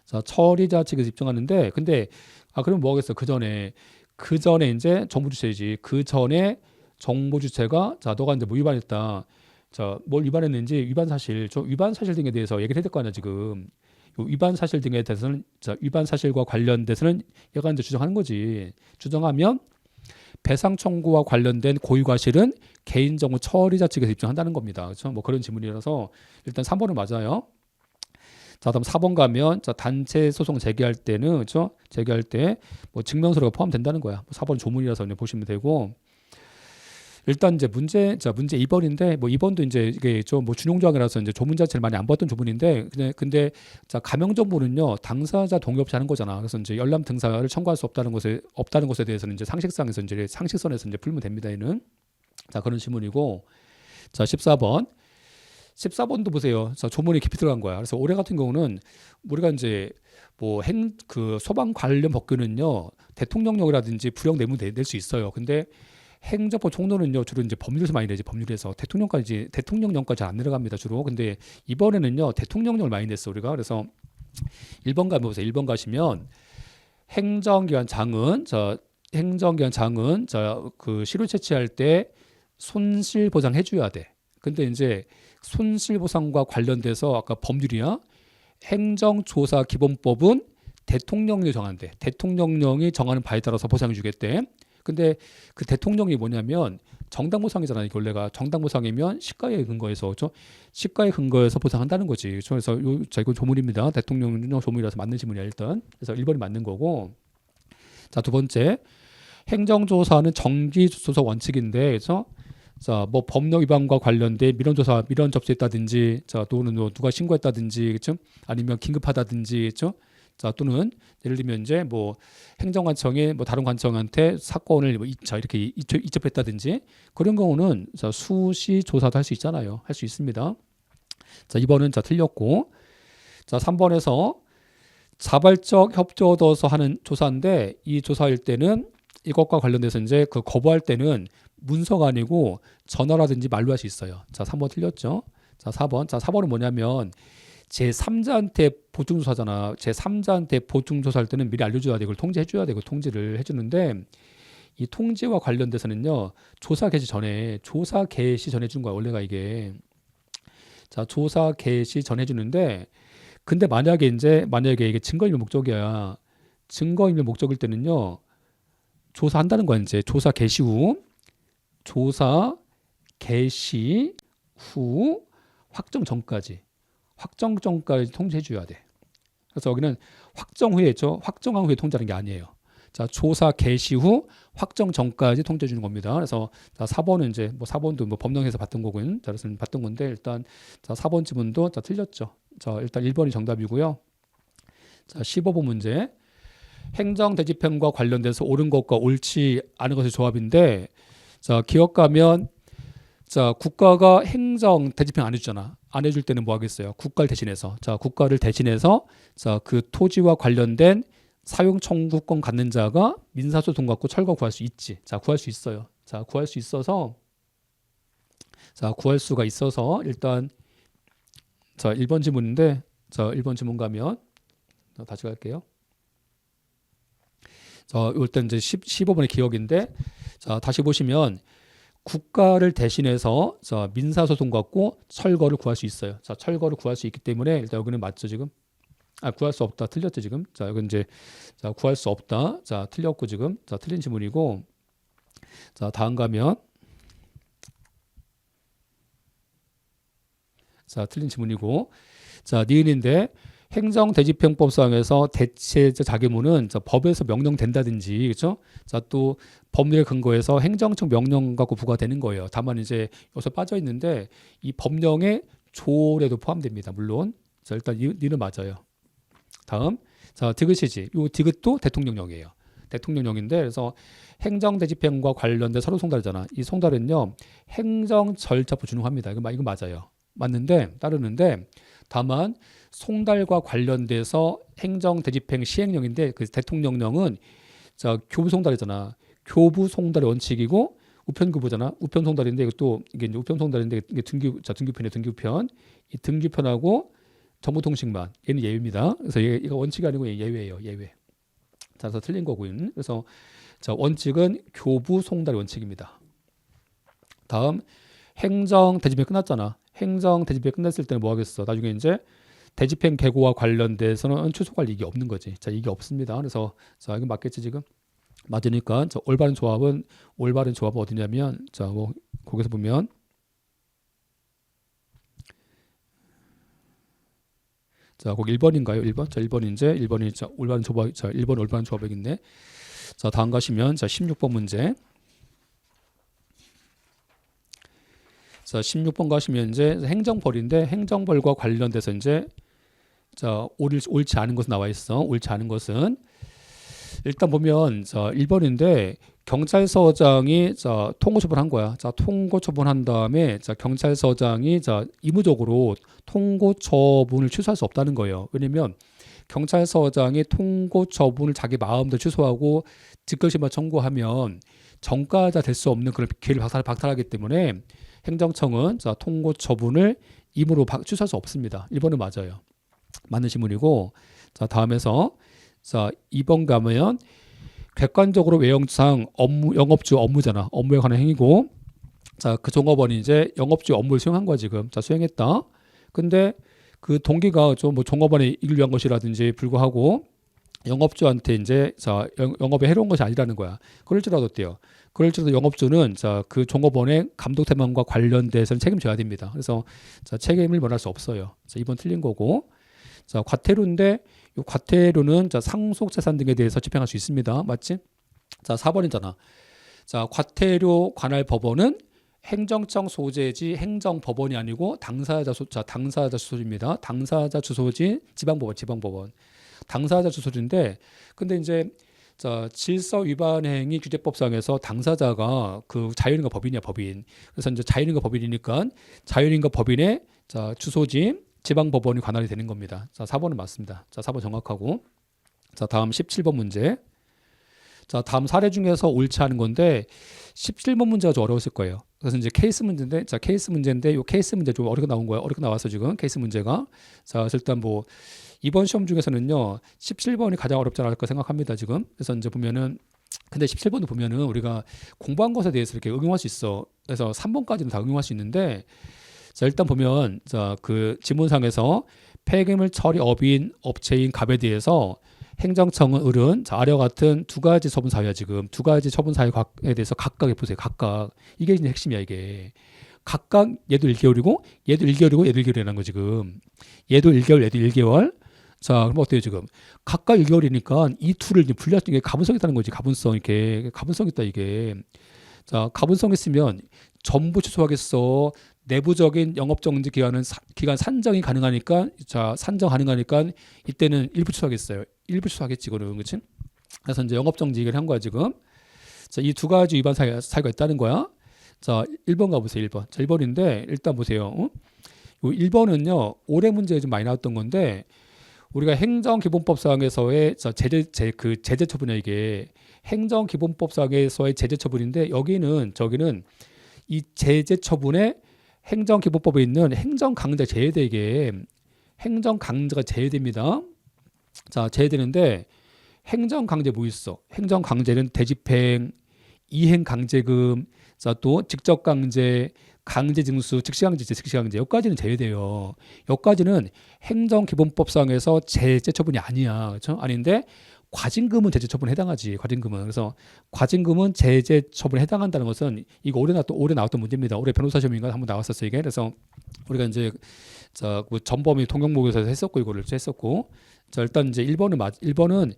A: 자, 처리자 측에서 입증하는데, 근데 그럼 뭐 하겠어? 그 전에 이제 정보 주체이지. 그 전에 정보 주체가 자, 너가 이제 뭐 위반했다. 자, 뭘 위반했는지 위반 사실 등에 대해서 얘기를 해야 될 거 아니야 지금. 요 위반 사실 등에 대해서는 자, 위반 사실과 관련돼서는 얘가 이제 주장하는 거지. 주장하면 배상 청구와 관련된 고의 과실은 개인정보 처리자 측에서 입증한다는 겁니다. 그렇죠? 뭐 그런 지문이라서 일단 3번은 맞아요. 자, 다음 4번 가면 자, 단체 소송 제기할 때는 그렇죠? 제기할 때 뭐 증명서류가 포함된다는 거야. 4번 조문이라서 이제 보시면 되고. 일단 이제 문제 2번인데 뭐 2번도 이제 이게 좀 뭐 준용 조항이라서 이제 조문 자체를 많이 안 봤던 조문인데 근데 자, 가명 정보는요 당사자 동의 없이 하는 거잖아. 그래서 이제 열람 등사를 청구할 수 없다는 것에 대해서는 이제 상식선에서 이제 풀면 됩니다. 얘는 자, 그런 질문이고. 자, 14번도 보세요. 자, 조문이 깊이 들어간 거야. 그래서 올해 같은 경우는 우리가 이제 뭐 그 소방 관련 법규는요 대통령령이라든지 부령 내문 낼 수 있어요. 근데 행정법 총론은요 주로 이제 법률에서 많이 내지. 법률에서 대통령령까지 안 내려갑니다 주로. 근데 이번에는요 대통령령을 많이 냈어 우리가. 그래서 1번 가면 보세요. 1번 가시면 행정기관 장은 자, 그 실효 채취할 때 손실 보상 해줘야 돼. 근데 이제 손실 보상과 관련돼서 아까 법률이야 행정조사 기본법은 대통령령이 정한대. 대통령령이 정하는 바에 따라서 보상해 주겠대. 근데 그 대통령이 뭐냐면 정당보상이잖아요. 이게 원래가 정당보상이면 시가에 근거해서 그렇죠? 시가에 근거해서 보상한다는 거지. 그렇죠? 그래서 이거 조문입니다. 대통령령 조문이라서 맞는 지문이야 일단. 그래서 1번이 맞는 거고. 자, 두 번째 행정조사는 정기조사 원칙인데 그래서 자, 뭐 법령 위반과 관련된 민원 접수했다든지 자, 또는 뭐 누가 신고했다든지 그렇죠? 아니면 긴급하다든지 그렇죠? 자, 또는 예를 들면 이제 뭐 행정관청이 뭐 다른 관청한테 사건을 뭐 이렇게 이첩했다든지 그런 경우는 자, 수시 조사도 할 수 있잖아요. 할 수 있습니다. 자, 2번은 자, 틀렸고. 자, 3번에서 자발적 협조 얻어서 하는 조사인데 이 조사일 때는 이것과 관련돼서 이제 그 거부할 때는 문서가 아니고 전화라든지 말로 할 수 있어요. 자, 3번 틀렸죠? 자, 4번. 자, 4번은 뭐냐면 제3자한테 보충조사잖아. 제3자한테 보충조사할 때는 미리 알려줘야 돼. 이걸 통지해줘야 돼. 그 통지를 해주는데 이 통지와 관련돼서는요. 조사 개시 전에 준 거야. 원래가 이게. 자, 조사 개시 전에 해주는데 근데 만약에 이게 증거인멸 목적이야. 증거인멸 목적일 때는요. 조사한다는 거야. 이제 조사 개시 후 확정 전까지 통지해 줘야 돼. 그래서 여기는 확정 후에 있죠. 확정한 후에 통지하는 게 아니에요. 자, 조사 개시 후 확정 전까지 통지해 주는 겁니다. 그래서 자, 4번은 이제 뭐 4번도 뭐 법령에서 봤던 거고요. 자, 그래서 봤던 건데 일단 자, 4번 지문도 자, 틀렸죠. 자, 일단 1번이 정답이고요. 자, 15번 문제. 행정 대집행과 관련돼서 옳은 것과 옳지 않은 것의 조합인데 자, 기억하면 자, 국가가 행정 대집행 안 해주잖아. 안 해줄 때는 뭐 하겠어요? 국가를 대신해서. 자, 국가를 대신해서 자, 그 토지와 관련된 사용 청구권 갖는 자가 민사소송 갖고 철거 구할 수 있지. 자, 구할 수 있어요. 자, 구할 수가 있어서 일단 자, 1번 지문인데 자, 1번 지문 가면 다시 갈게요. 자, 일단 이제 15번의 기억인데 자, 다시 보시면 국가를 대신해서 자, 민사소송 갖고 철거를 구할 수 있어요. 자, 철거를 구할 수 있기 때문에 일단 여기는 맞죠, 지금? 구할 수 없다. 틀렸죠, 지금? 자, 여기 이제 자, 구할 수 없다. 자, 틀렸고 지금. 자, 틀린 지문이고. 자, 다음 가면 자, 틀린 지문이고. 자, 니은인데 행정대집행법상에서 대체자 자기문은 법에서 명령된다든지 그렇죠? 자, 또 법률에 근거해서 행정청 명령 갖고 부과되는 거예요. 다만 이제 여기서 빠져 있는데 이 법령의 조례도 포함됩니다. 물론 자, 일단 니는 맞아요. 다음 자, 디귿이지. 이 디귿도 대통령령이에요. 대통령령인데 그래서 행정대집행과 관련된 서류 송달이잖아. 이 송달은요 행정 절차법 준용합니다. 이거 맞아요. 맞는데 따르는데 다만 송달과 관련돼서 행정대집행 시행령인데 그 대통령령은 자, 교부 송달이잖아. 교부 송달의 원칙이고 우편교부잖아. 우편 송달인데 이것도 이게 이제 우편 송달인데 이게 등기편이에요. 등기편. 이 등기편하고 정보통신만 얘는 예외입니다. 그래서 이거 원칙이 아니고 예외예요. 예외. 자, 그래서 틀린 거고요. 그래서 자, 원칙은 교부 송달의 원칙입니다. 다음 행정대집행 끝났잖아. 행정대집행 끝났을 때는 뭐 하겠어? 나중에 이제 대집행 계고와 관련돼서는 취소할 이익이 없는 거지. 자, 이게 없습니다. 그래서 자, 이거 맞겠지 지금? 맞으니까 자, 올바른 조합은 어디냐면 자, 뭐 거기서 보면 자, 거기 1번인가요? 1번? 자, 1번 이제 1번이 자, 올바른 조합 자, 1번 올바른 조합이겠네. 자, 다음 가시면 자, 16번 문제. 자, 16번 가시면 이제 행정벌인데 행정벌과 관련돼서 이제 자, 옳지 않은 것은 나와 있어. 옳지 않은 것은 일단 보면 자, 1번인데 경찰서장이 자, 통고 처분한 거야. 자, 통고 처분한 다음에 자, 경찰서장이 자, 의무적으로 통고 처분을 취소할 수 없다는 거예요. 왜냐면 경찰서장이 통고 처분을 자기 마음대로 취소하고 즉결심만 청구하면 전과자 될 수 없는 그런 기회를 박탈하기 때문에 행정청은 자, 통고 처분을 임의로 취소할 수 없습니다. 1번은 맞아요. 맞는 신문이고 자, 다음에서 자, 2번 가면 객관적으로 외형상 영업주 업무잖아. 업무에 관한 행위고 자, 그 종업원이 이제 영업주 업무를 수행한 거야 지금. 자, 수행했다. 근데 그 동기가 좀 뭐 종업원의 이익을 위한 것이라든지 불구하고 영업주한테 이제 자, 영업에 해로운 것이 아니라는 거야. 그럴지라도 어때요? 그럴지라도 영업주는 자, 그 종업원의 감독 태만과 관련돼서는 책임져야 됩니다. 그래서 자, 책임을 면할 수 없어요. 자, 2번 틀린 거고. 자, 과태료인데 이 과태료는 자, 상속 재산 등에 대해서 집행할 수 있습니다. 맞지? 자, 4번이잖아. 자, 과태료 관할 법원은 행정청 소재지 행정법원이 아니고 당사자 주소지입니다. 당사자 주소지 지방법원. 당사자 주소지인데 근데 이제 자, 질서 위반 행위 규제법상에서 당사자가 그 자연인과 법인이야, 법인. 그래서 이제 자연인과 법인이니까 자연인과 법인의 자, 주소지 지방법원이 관할이 되는 겁니다. 자, 4번은 맞습니다. 자, 4번 정확하고. 자, 다음 17번 문제. 자, 다음 사례 중에서 옳지 않은 건데 17번 문제가 좀 어려웠을 거예요. 그래서 이제 케이스 문제인데, 자, 케이스 문제인데 이 케이스 문제 좀 어렵게 나온 거야. 어렵게 나와서 지금 케이스 문제가. 자, 그래서 일단 뭐 이번 시험 중에서는요 17번이 가장 어렵지 않을까 생각합니다 지금. 그래서 이제 보면은 근데 17번도 보면은 우리가 공부한 것에 대해서 이렇게 응용할 수 있어. 그래서 3번까지는 다 응용할 수 있는데, 자, 일단 보면 자, 그 지문상에서 폐기물 처리 업인 업체인 갑에 대해서 행정청은 을은 자, 아래와 같은 두 가지 처분 사유야 지금. 두 가지 처분 사유에 대해서 각각 해보세요. 각각. 이게 이제 핵심이야 이게. 각각 얘도 1개월이고 얘도 1개월이고 얘도 1개월이라는 거 지금. 얘도 1개월 얘도 1개월. 자, 그럼 어때요 지금? 각각 1개월이니까 이 둘을 이제 분리할 수 있는 게 가분성이 있다는 거지. 가분성 이렇게 가분성 있다 이게. 자, 가분성 있으면 전부 취소하겠어. 내부적인 영업정지 기간 산정이 가능하니까, 자, 산정 가능하니까 이때는 일부 취소하겠어요. 일부 취소하겠지 이거는, 그렇지? 그래서 이제 영업정지 얘기를 한 거야 지금. 자, 이 두 가지 위반 사유가 있다는 거야. 자, 1번 가보세요. 1번. 자, 1번인데 일단 보세요. 요 1번은요 올해 문제에 좀 많이 나왔던 건데, 우리가 행정기본법상에서의 제재 처분이야 이게. 행정기본법상에서의 제재 처분인데 저기는 이 제재 처분에 행정기본법에 있는 행정강제 제외돼 이게. 행정강제가 제외됩니다. 자, 제외되는데 행정강제 뭐 있어? 행정강제는 대집행, 이행강제금, 자, 또 직접강제, 강제징수, 즉시강제 여기까지는 제외돼요. 여기까지는 행정기본법상에서 제재 처분이 아니야. 그렇죠? 아닌데 과징금은 제재 처분에 해당하지. 과징금은. 그래서 과징금은 제재 처분에 해당한다는 것은 이거 올해 나왔던 문제입니다. 올해 변호사 시험인가 한번 나왔었어요 이게. 그래서 우리가 이제 자, 뭐 전범위 통용목에서 했었고 이거를 했었고. 자, 일단 이제 1번은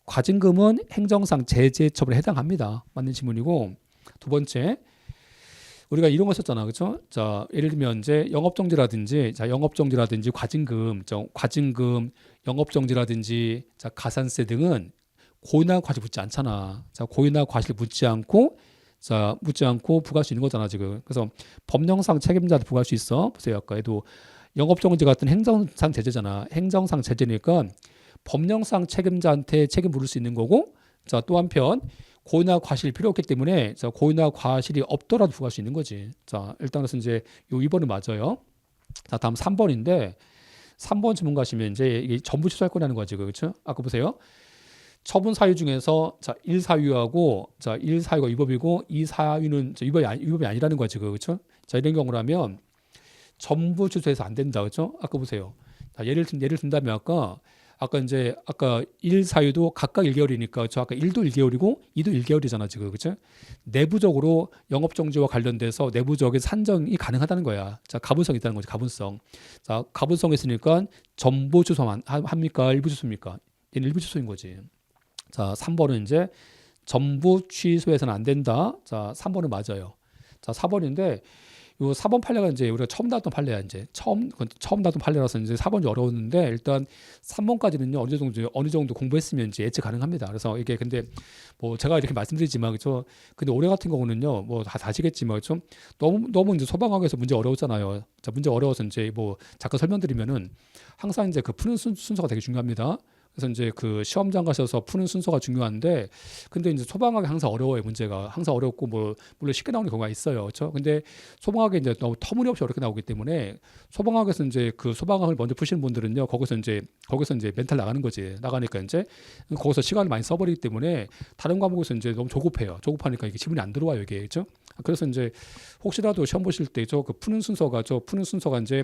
A: 과징금은 행정상 제재 처분에 해당합니다. 맞는 질문이고, 두 번째 우리가 이런 거 썼잖아, 그렇죠? 자, 예를 들면 이제 영업정지라든지, 자, 영업정지라든지 과징금, 영업정지라든지, 자, 가산세 등은 고의나 과실 묻지 않잖아. 자, 고의나 과실 묻지 않고 부과할 수 있는 거잖아 지금. 그래서 법령상 책임자도 부과할 수 있어. 보세요, 아까에도 영업정지 같은 행정상 제재잖아. 행정상 제재니까 법령상 책임자한테 책임 물을 수 있는 거고, 자, 또 한편 고의나 과실이 필요 없기 때문에, 자, 고의나 과실이 없더라도 부과할 수 있는 거지. 자, 일단 그래서 이제 요 2번은 맞아요. 자, 다음 3번인데 3번 질문 가시면 이제 이게 전부 취소할 거라는 거지, 그렇죠? 아까 보세요. 처분 사유 중에서 자, 1사유하고 자, 1사유가 위법이고 2사유는 위법이 아니라는 거야 지금, 그렇죠? 자, 이런 경우라면 전부 취소해서 안 된다, 그렇죠? 아까 보세요. 자, 예를 든다면 아까 1사유도 각각 1개월이니까, 그렇죠? 아까 1도 1개월이고 2도 1개월이잖아 지금, 그렇죠? 내부적으로 영업정지와 관련돼서 내부적인 산정이 가능하다는 거야. 자, 가분성이 있다는 거지, 가분성. 자, 가분성이 있으니까 전부 취소만 합니까? 일부 취소입니까? 얘는 일부 취소인 거지. 자, 3번은 이제 전부 취소해서는 안 된다. 자, 3번은 맞아요. 자, 4번인데 요 4번 판례가 이제 우리가 처음 나왔던 판례야. 이제 처음 나왔던 판례라서 이제 4번이 어려웠는데, 일단 3번까지는요 어느 정도 공부했으면 이제 예측 가능합니다. 그래서 이게 근데 뭐 제가 이렇게 말씀드리지만, 그렇죠? 근데 올해 같은 경우는요 뭐 다 아시겠지만, 좀 너무 이제 소방학에서 문제 어려웠잖아요. 자, 문제 어려워서 이제 뭐 잠깐 설명드리면은 항상 이제 그 푸는 순서가 되게 중요합니다. 그래서 이제 그 시험장 가셔서 푸는 순서가 중요한데, 근데 이제 소방학이 항상 어려워요. 문제가 항상 어렵고, 뭐 물론 쉽게 나오는 경우가 있어요, 그렇죠? 근데 소방학이 이제 너무 터무니없이 어렵게 나오기 때문에, 소방학에서 이제 그 소방학을 먼저 푸시는 분들은요 거기서 이제 멘탈 나가는 거지. 나가니까 이제 거기서 시간을 많이 써버리기 때문에 다른 과목에서 이제 너무 조급하니까 이게 지문이 안 들어와요 이게, 그렇죠? 그래서 이제 혹시라도 시험 보실 때 그 푸는 순서가 이제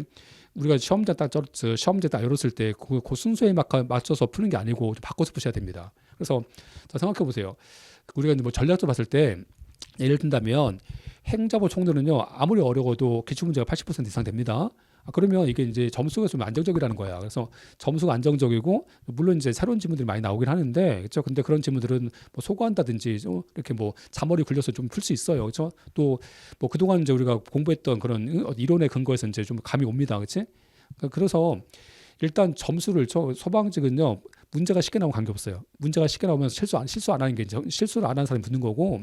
A: 우리가 시험지 딱 열었을 때 그 순서에 맞춰서 푸는 게 아니고 좀 바꿔서 푸셔야 됩니다. 그래서 자, 생각해 보세요. 우리가 이제 뭐 전략적으로 봤을 때 예를 든다면 행정부 총론은요 아무리 어려워도 기출문제가 80% 이상 됩니다. 그러면 이게 이제 점수가 좀 안정적이라는 거야. 그래서 점수가 안정적이고, 물론 이제 새로운 질문들이 많이 나오긴 하는데, 그렇죠? 근데 그런 질문들은 뭐 소거한다든지 이렇게 뭐 잔머리 굴려서 좀 풀 수 있어요, 그렇죠? 또 뭐 그동안 이제 우리가 공부했던 그런 이론의 근거에서 이제 좀 감이 옵니다, 그렇지? 그래서 일단 점수를 소방직은요 문제가 쉽게 나오면 관계없어요. 문제가 쉽게 나오면 실수 안 하는 게 이제 실수를 안 하는 사람이 붙는 거고,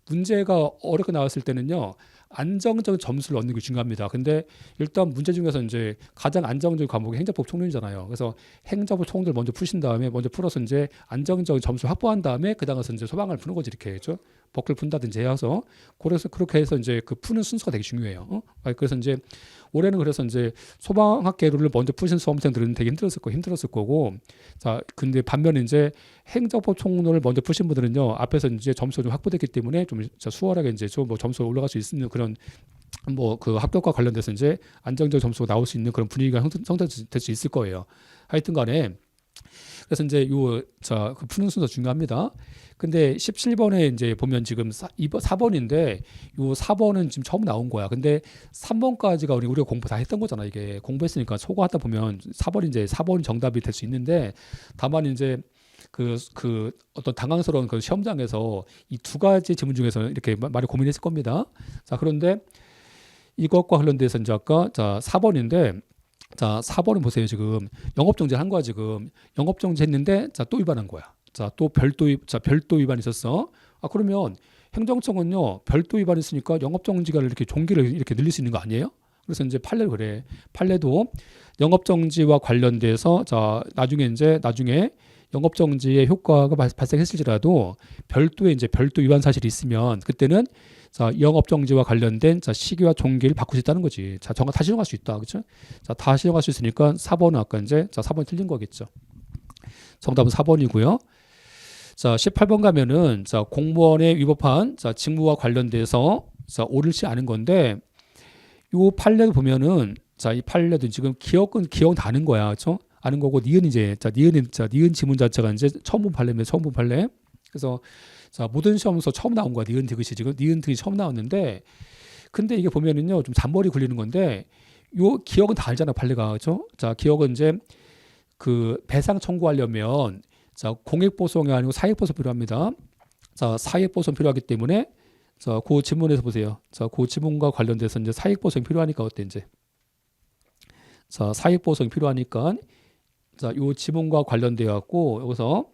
A: 문제가 어렵게 나왔을 때는요 안정적인 점수를 얻는 게 중요합니다. 근데 일단 문제 중에서 이제 가장 안정적인 과목이 행정법 총론이잖아요. 그래서 행정법 총론을 먼저 푸신 다음에 먼저 풀어서 이제 안정적인 점수를 확보한 다음에 그 다음에서 이제 소방을 푸는 거지 이렇게 했죠. 법을 푼다든지 해서 그래서 그렇게 해서 이제 그 푸는 순서가 되게 중요해요. 그래서 이제 올해는 그래서 이제 소방학 계류를 먼저 푸신 수험생들은 되게 힘들었을 거고 자 근데 반면에 이제 행정법 총론을 먼저 푸신 분들은요 앞에서 이제 점수가 좀 확보됐기 때문에 좀 수월하게 이제 좀 뭐 점수가 올라갈 수 있는 그런 뭐 그 합격과 관련돼서 이제 안정적 점수가 나올 수 있는 그런 분위기가 형성될 수 있을 거예요. 하여튼간에 그래서 이제 그 푸는 순서 중요합니다. 근데 17번에 이제 보면 지금 4번인데 요 4번은 지금 처음 나온 거야. 근데 3번까지가 우리가 공부 다 했던 거잖아. 이게 공부했으니까 소거하다 보면 4번 정답이 될 수 있는데 다만 이제 그 어떤 당황스러운 그 시험장에서 이 두 가지 질문 중에서 이렇게 많이 고민했을 겁니다. 자, 그런데 이것과 관련돼서 이제 아까 자 4번인데 자 4번은 보세요. 지금 영업정지를 한 거야. 지금 영업정지 했는데 자 또 위반한 거야. 자 또 별도 위반이 있었어. 그러면 행정청은요 별도 위반했으니까 영업정지가 이렇게 종기를 이렇게 늘릴 수 있는 거 아니에요? 그래서 이제 판례를 그래. 판례도 영업정지와 관련돼서 자 나중에 영업정지의 효과가 발생했을지라도 별도의 이제 별도 위반 사실이 있으면 그때는 자 영업정지와 관련된 자 시기와 종기를 바꿀 수 있다는 거지. 자 다시 정할 수 있다, 그렇죠? 자 다시 정할 수 있으니까 4번은 아까 이제 자 4번 틀린 거겠죠. 정답은 4번이고요. 자 18번 가면은 자 공무원의 위법한 자 직무와 관련돼서 자 옳지 않은 건데 요 판례를 보면은 자 이 판례도 지금 기억은 다는 거야, 그렇죠? 아는 거고 니은 이제 니은 지문 자체가 이제 처음 본 판례입니다. 처음 본 판례. 그래서 자 모든 시험에서 처음 나온 거야. 니은 디귿이 지금 니은 디귿이 처음 나왔는데 근데 이게 보면은요 좀 잔머리 굴리는 건데 요 기억은 다 알잖아 판례가, 그렇죠? 자 기억은 이제 그 배상 청구하려면 자 공익 보상이 아니고 사익 보상 필요합니다. 자 사익 보상 필요하기 때문에 자 그 지문에서 보세요. 자 그 지문과 관련돼서 이제 사익 보상 필요하니까 어때 이제 자 사익 보상이 필요하니까 자, 요 지문과 관련되어 갖고 여기서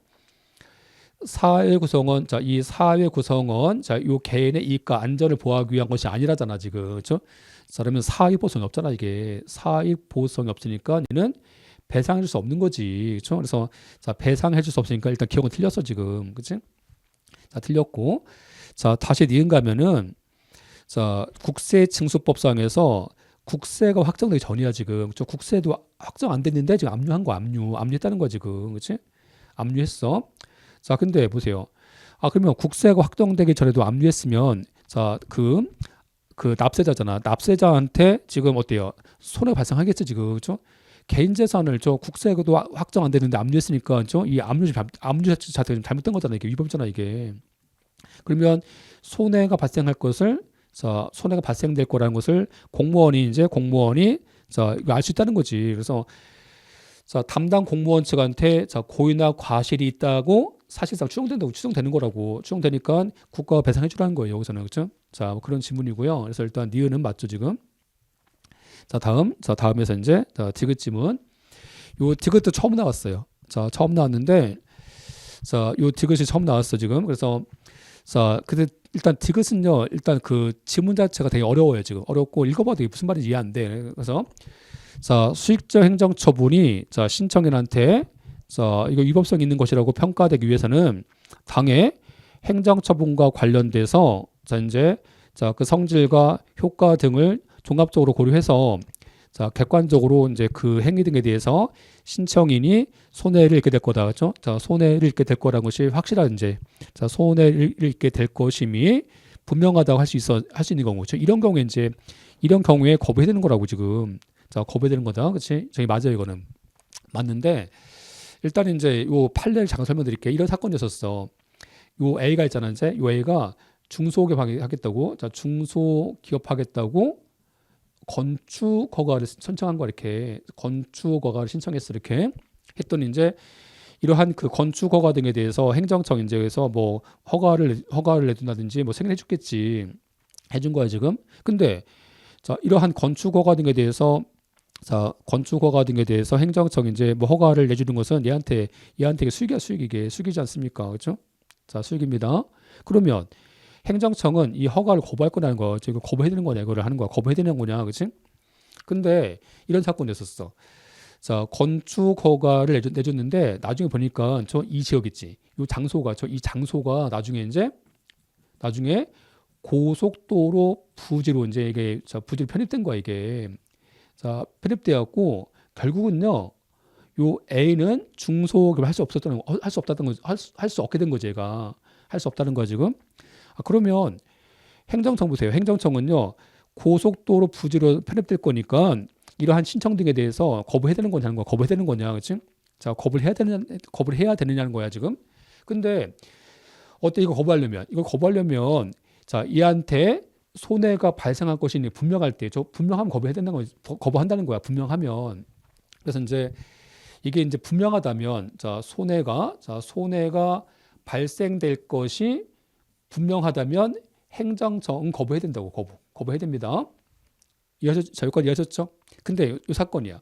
A: 사회 구성원, 자, 이 사회 구성원, 자, 요 개인의 이익과 안전을 보호하기 위한 것이 아니라잖아 지금, 그렇죠? 자, 그러면 사익 보상이 없잖아 이게 사익 보상이 없으니까 얘는 배상해줄 수 없는 거지, 그렇죠? 그래서 자, 배상해줄 수 없으니까 일단 기억은 틀렸어 지금, 그렇지? 자, 틀렸고, 자, 다시 니은 가면은 자, 국세징수법상에서 국세가 확정되기 전이야 지금. 저 국세도 확정 안 됐는데 지금 압류한 거 압류했다는 거야 지금, 그렇지? 압류했어. 자, 근데 보세요. 그러면 국세가 확정되기 전에도 압류했으면 그 납세자잖아. 납세자한테 지금 어때요? 손해 발생하겠지 지금, 그렇죠? 개인 재산을 저 국세도 확정 안 되는데 압류했으니까 이 압류 자체가 잘못된 거잖아. 이게 위법이잖아 이게. 그러면 손해가 발생할 것을 자, 손해가 발생될 거라는 것을 공무원이 자, 알 수 있다는 거지. 그래서 자, 담당 공무원 측한테 자, 고의나 과실이 있다고 사실상 추정되는 거라고. 추정되니까 국가가 배상해 주라는 거예요. 여기서는. 그렇죠? 자, 뭐 그런 질문이고요. 그래서 일단 니은은 맞죠, 지금. 자, 다음에서 이제 자, 디귿 지문. 요 디귿도 처음 나왔어요. 자, 처음 나왔는데 자, 요 디귿이 처음 나왔어, 지금. 그래서 자, 근데 일단 디귿은요, 일단 그 지문 자체가 되게 어려워요, 지금. 어렵고 읽어봐도 이게 무슨 말인지 이해 안 돼. 그래서 자, 수익적 행정처분이 자, 신청인한테 자, 이거 위법성 있는 것이라고 평가되기 위해서는 당의 행정처분과 관련돼서 자, 이제 자, 그 성질과 효과 등을 종합적으로 고려해서 자, 객관적으로 이제 그 행위 등에 대해서 신청인이 손해를 입게 될 거다. 그렇죠? 자, 손해를 입게 될 거라는 것이 확실한 이제 자, 손해를 입게 될 것임이 분명하다고 할 수 있는 경우죠. 이런 경우에 거부해야 되는 거라고 지금. 자, 거부해야 되는 거다. 그렇지? 저기 맞아요, 이거는. 맞는데 일단 이제 요 판례를 잠깐 설명드릴게요. 이런 사건이 있었어. 요 A가 있잖아, 이제. 요 A가 중소기업 하겠다고. 자, 중소기업 하겠다고 건축 허가를 신청한 거 이렇게 건축 허가를 신청했어 이렇게 했더니 이제 이러한 그 건축 허가 등에 대해서 행정청 인제에서 뭐 허가를 내준다든지 뭐 승인해 줬겠지 해준 거야 지금. 근데 자 이러한 건축 허가 등에 대해서 행정청 이제 뭐 허가를 내주는 것은 얘한테 수익이야 수익 이게 수익이지 않습니까, 그렇죠? 자 수익입니다. 그러면 행정청은 이 허가를 거부할 거냐는 거, 지금 거부해야 되는 거냐 이거를 하는 거야. 거부해야 되는 거냐, 그렇지? 근데 이런 사건이 있었어. 자, 건축 허가를 내줬는데 나중에 보니까 저 이 지역 있지. 이 장소가 이 장소가 나중에 고속도로 부지로 이제 이게 부지로 편입된 거야 이게. 자, 편입되었고 결국은요. 요 A는 중소기업을 할 수 없었다는 할 수 없다는 거, 할 수 없게 된 거지 얘가. 할 수 없다는 거야 지금. 그러면 행정청 보세요. 행정청은요. 고속도로 부지로 편입될 거니까 이러한 신청 등에 대해서 거부해야 되는 거냐는 거야. 거부해야 되는 거냐, 그렇지? 자, 거부를 해야 되느냐는 거야 지금. 근데 어때 이거 거부하려면? 이걸 거부하려면 자, 이한테 손해가 발생할 것이 분명할 때, 저 분명하면 거부해야 된다는 거, 거부한다는 거야. 분명하면. 그래서 이제 이게 이제 분명하다면, 자, 손해가 발생될 것이 분명하다면 행정청은 거부해야 된다고. 거부해야 됩니다. 자, 여기까지 이해하셨죠? 근데 이 사건이야.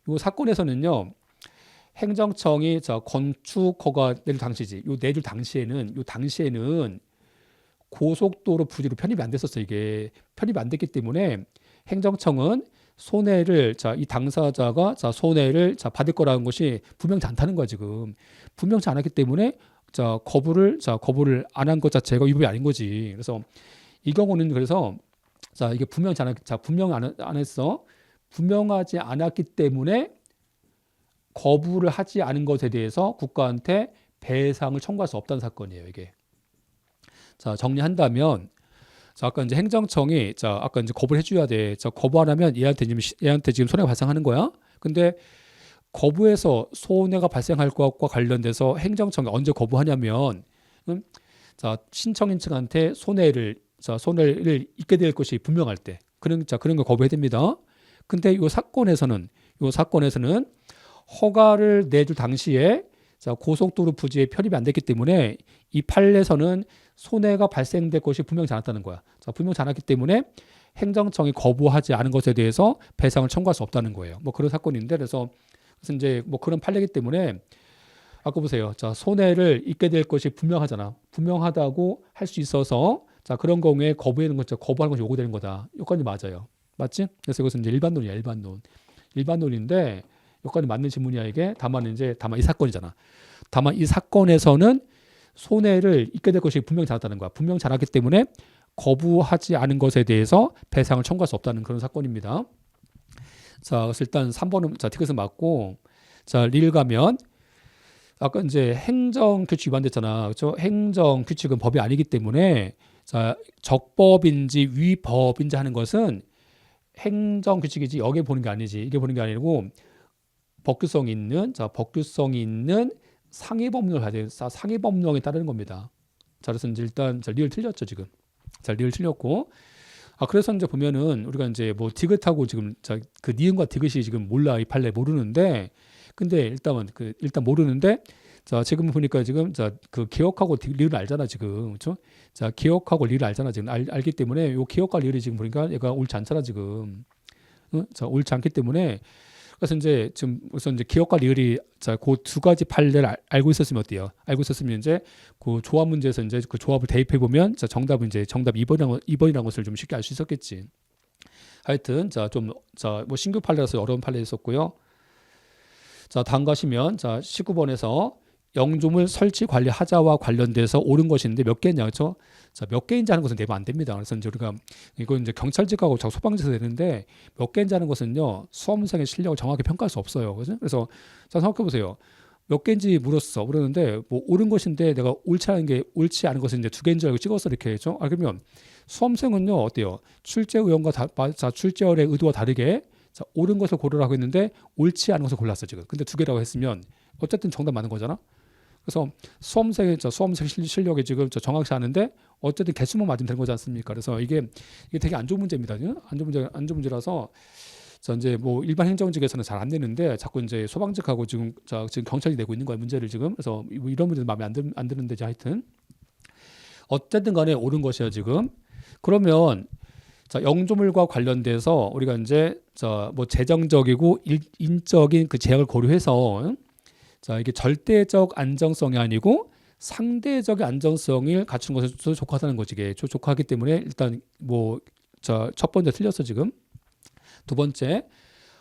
A: 이 사건에서는요, 행정청이 자, 건축 허가 내줄 당시지. 내줄 당시에는 고속도로 부지로 편입이 안 됐었어. 이게 편입이 안 됐기 때문에 행정청은 손해를 이 당사자가 손해를 받을 거라는 것이 분명치 않다는 거야 지금. 분명치 않았기 때문에 거부를 안 한 것 자체가 위법이 아닌 거지. 그래서 이 경우는 그래서 이게 안 했어. 분명하지 않았기 때문에 거부를 하지 않은 것에 대해서 국가한테 배상을 청구할 수 없다는 사건이에요 이게. 자, 정리한다면, 자, 아까 이제 행정청이, 아까 이제 거부를 해줘야 돼. 거부 안 하면 얘한테 지금 손해가 발생하는 거야. 근데 거부해서 손해가 발생할 것과 관련돼서 행정청이 언제 거부하냐면, 자, 신청인 측한테 손해를 입게 될 것이 분명할 때. 그런 걸 거부해야 됩니다. 근데 이 사건에서는 허가를 내줄 당시에 고속도로 부지에 편입이 안 됐기 때문에 이 판례에서는 손해가 발생될 것이 분명치 않았다는 거야. 분명치 않았기 때문에 행정청이 거부하지 않은 것에 대해서 배상을 청구할 수 없다는 거예요. 뭐 그런 사건인데 그래서 이제 뭐 그런 판례이기 때문에 아까 보세요. 자, 손해를 입게 될 것이 분명하잖아. 분명하다고 할 수 있어서 그런 경우에 거부하는 것이 요구되는 거다. 여기까지 맞아요. 맞지? 그래서 이것은 이제 일반론이야. 일반론인데 여기까지 맞는 질문이야 이게. 다만 이 사건이잖아. 다만 이 사건에서는 손해를 입게 될 것이 분명치 않았다는 거야. 분명치 않았기 때문에 거부하지 않은 것에 대해서 배상을 청구할 수 없다는 그런 사건입니다. 자, 그래서 일단 3번은 티켓은 맞고, 자, 리를 가면 아까 이제 행정 규칙 위반됐잖아. 그렇죠? 행정 규칙은 법이 아니기 때문에 자, 적법인지 위법인지 하는 것은 행정 규칙이지 여기에 보는 게 아니지. 이게 보는 게 아니고 법규성이 있는 상위 법령을 가야 돼. 상위 법령에 따르는 겁니다. 자, 그래서 이제 일단 리을 틀렸죠 지금. 자, 리을 틀렸고. 그래서 이제 보면은 우리가 이제 뭐 디귿하고 지금 그 니은과 디귿이 지금 몰라. 이 판례 모르는데. 근데 일단 모르는데. 자, 지금 보니까 지금 그 기억하고 리을 알잖아 지금. 그렇죠? 자, 기억하고 리을 알잖아 지금. 알기 때문에 요 기억과 리을이 지금 보니까 얘가 옳지 않잖아 지금. 자, 옳지 않기 때문에 그래서 이제 기억과 리을이 그 두 가지 판례를 알고 있었으면 어때요? 알고 있었으면 이제 그 조합 문제에서 이제 그 조합을 대입해 보면 정답은 정답 2번이라는 것을 좀 쉽게 알 수 있었겠지. 하여튼 뭐 신규 판례라서 어려운 판례 있었고요. 자, 다음 가시면 19번에서 영주물 설치 관리 하자와 관련돼서 옳은 것인데 몇 개냐, 그렇죠? 자, 몇 개인지 하는 것은 내면 안 됩니다. 그래서 이제 우리가 이거 이제 경찰직하고 소방지에서 되는데 몇 개인지 하는 것은요 수험생의 실력을 정확히 평가할 수 없어요. 그래서 자, 생각해 보세요. 몇 개인지 물었는데 뭐 옳은 것인데 내가 옳지 않은 것은 이제 두 개인 줄 알고 찍었어 이렇게 했죠. 그러면 수험생은요 어때요? 출제 의원과 출제원의 의도와 다르게 옳은 것을 고르라고 했는데 옳지 않은 것을 골랐어 지금. 근데 두 개라고 했으면 어쨌든 정답 맞는 거잖아. 그래서 수험생 실력이 지금 정확치 않은데 어쨌든 개수만 맞으면 되는 거지 않습니까? 그래서 이게 되게 안 좋은 문제입니다. 안 좋은 문제라서 이제 뭐 일반 행정직에서는 잘 안 내는데 자꾸 이제 소방직하고 지금 경찰이 내고 있는 거야 문제를 지금. 그래서 뭐 이런 문제는 마음에 안 드는데 하여튼 어쨌든 간에 옳은 것이야 지금. 그러면 영조물과 관련돼서 우리가 이제 뭐 재정적이고 인적인 그 제약을 고려해서 이게 절대적 안정성이 아니고 상대적인 안전성을 갖추는 것에 족하다는 거지. 이게 족하기 때문에 일단 뭐 첫 번째 틀렸어 지금. 두 번째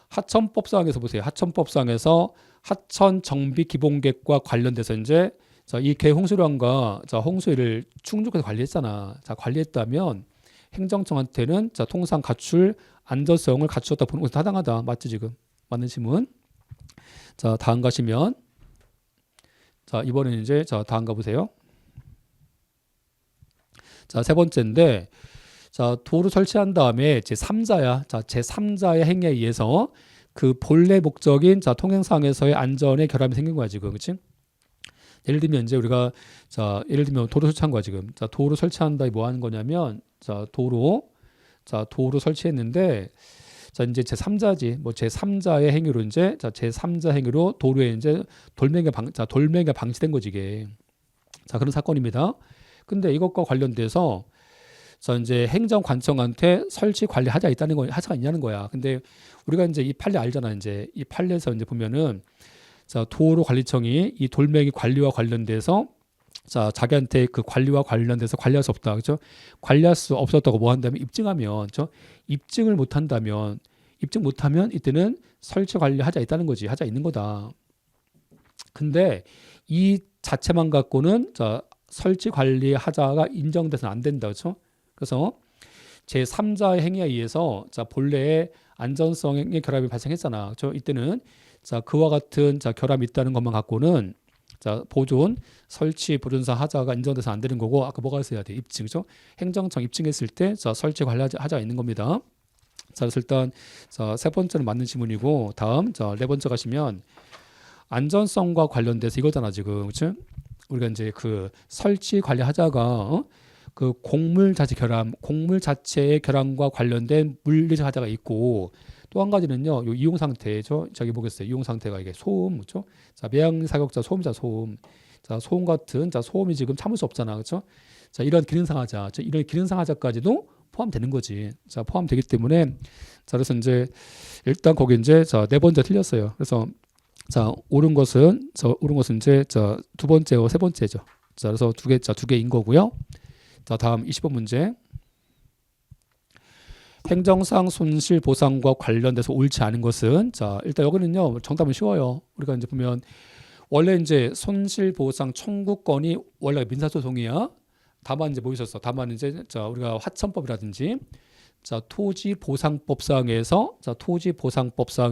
A: 하천법상에서 보세요. 하천법상에서 하천 정비 기본계획과 관련돼서 이제 이 개홍수량과 홍수위를 충족해서 관리했잖아. 자, 관리했다면 행정청한테는 통상 갖출 안전성을 갖추었다 보는 것이 타당하다. 맞지 지금? 맞는 질문. 자, 다음 가시면 자, 이번에는 이제 다음 가보세요. 자, 세 번째인데 자, 도로 설치한 다음에 제3자야. 자, 제3자의 행위에 의해서 그 본래 목적인 통행상에서의 안전에 결함이 생긴 거야 지금. 그렇지? 예를 들면 이제 우리가 예를 들면 도로 설치한 거야 지금. 자, 도로 설치한다 뭐 하는 거냐면 도로 설치했는데 이제 제3자지. 뭐 제3자의 행위로 이제 제3자 행위로 도로에 이제 돌멩이가 방치된 거지 이게. 자, 그런 사건입니다. 근데 이것과 관련돼서 이제 행정관청한테 설치 관리 하자가 있냐는 거야. 근데 우리가 이제 이 판례 알잖아. 이제 이 판례에서 이제 보면은 도로관리청이 이 돌멩이 관리와 관련돼서 자기한테 그 관리와 관련돼서 관리할 수 없다. 그렇죠? 관리할 수 없었다고 뭐 한다면 입증하면, 그렇죠? 입증을 못 한다면 이때는 설치 관리 하자 있다는 거지. 하자 있는 거다. 근데 이 자체만 갖고는 설치 관리 하자가 인정돼서는 안 된다. 그렇죠? 그래서 제3자의 행위에 의해서 본래의 안전성의 결함이 발생했잖아. 그렇죠? 이때는 그와 같은 결함이 있다는 것만 갖고는 보존, 설치, 보존사 하자가 인정돼서 안 되는 거고, 아까 뭐가 있어야 돼? 입증. 그렇죠? 행정청 입증했을 때 설치 관리 하자가 있는 겁니다. 자, 그래서 일단 세 번째는 맞는 질문이고, 다음 네 번째 가시면 안전성과 관련돼서 이거잖아 지금. 그렇죠? 우리가 이제 그 설치 관리 하자가 그 곡물 자체의 결함과 관련된 물리적 하자가 있고, 또 한 가지는요, 요 이용 상태죠. 저기 보겠어요. 이용 상태가 이게 소음, 그렇죠? 매양 사격자 소음이자 소음. 소음 같은 소음이 지금 참을 수 없잖아, 그렇죠? 이런 기능상 하자, 이런 기능상 하자까지도 포함되는 거지. 포함되기 때문에 그래서 이제 일단 거기 이제 네 번째 틀렸어요. 그래서 옳은 것은 이제 두 번째와 세 번째죠. 그래서 두 개인 거고요. 다음 20번 문제. 행정상 손실 보상과 관련돼서 옳지 않은 것은 일단 여기는요 정답은 쉬워요. 우리가 이제 보면 원래 이제 손실 보상 청구권이 원래 민사소송이야. 다만 이제 뭐 있었어? 다만 이제 우리가 화천법이라든지 토지보상법상에서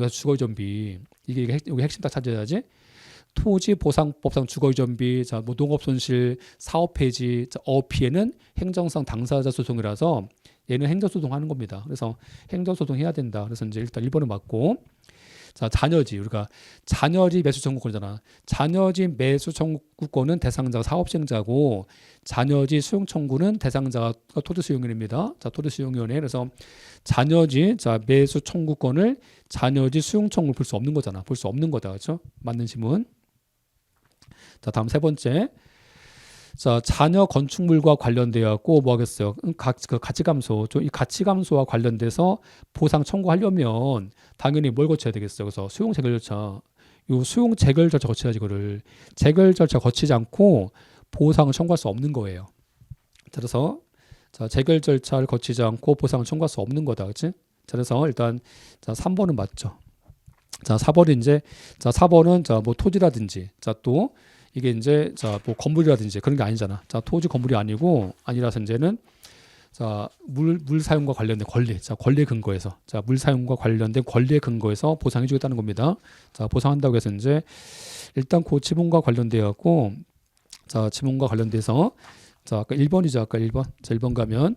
A: 주거이전비 이게 여기 핵심 딱 찾아야지. 토지보상법상 주거이전비, 뭐 농업손실, 사업폐지, 어피해는 행정상 당사자 소송이라서 얘는 행정소송 하는 겁니다. 그래서 행정소송 해야 된다. 그래서 이제 일단 1번은 맞고, 자녀지 우리가 자녀지 매수 청구권이잖아. 자녀지 매수 청구권은 대상자가 사업시행자고, 자녀지 수용 청구는 대상자가 토지수용인입니다. 토지수용위원회. 그래서 자녀지 매수 청구권을 자녀지 수용 청구를 볼 수 없는 거잖아. 볼 수 없는 거다. 그렇죠? 맞는 질문. 다음 세 번째. 자녀 건축물과 관련되었고 뭐 하겠어요? 그 가치 감소. 이 가치 감소와 관련돼서 보상 청구하려면 당연히 뭘 거쳐야 되겠어요? 그래서 수용 재결 절차. 이 수용 재결 절차 거쳐야지. 이거를 재결 절차 거치지 않고 보상을 청구할 수 없는 거예요. 그래서 재결 절차를 거치지 않고 보상을 청구할 수 없는 거다. 그렇지? 그래서 일단 3번은 맞죠. 4번은 이제 4번은 뭐 토지라든지 또 이게 이제 뭐 건물이라든지 그런 게 아니잖아. 토지 건물이 아니라서 이제는 물 사용과 관련된 권리 근거에서 물 사용과 관련된 권리에 근거해서 보상해 주겠다는 겁니다. 보상한다고 해서 이제 일단 그 지문과 관련되어 갖고 지문과 관련돼서 아까 1번이죠. 아까 1번. 1번 가면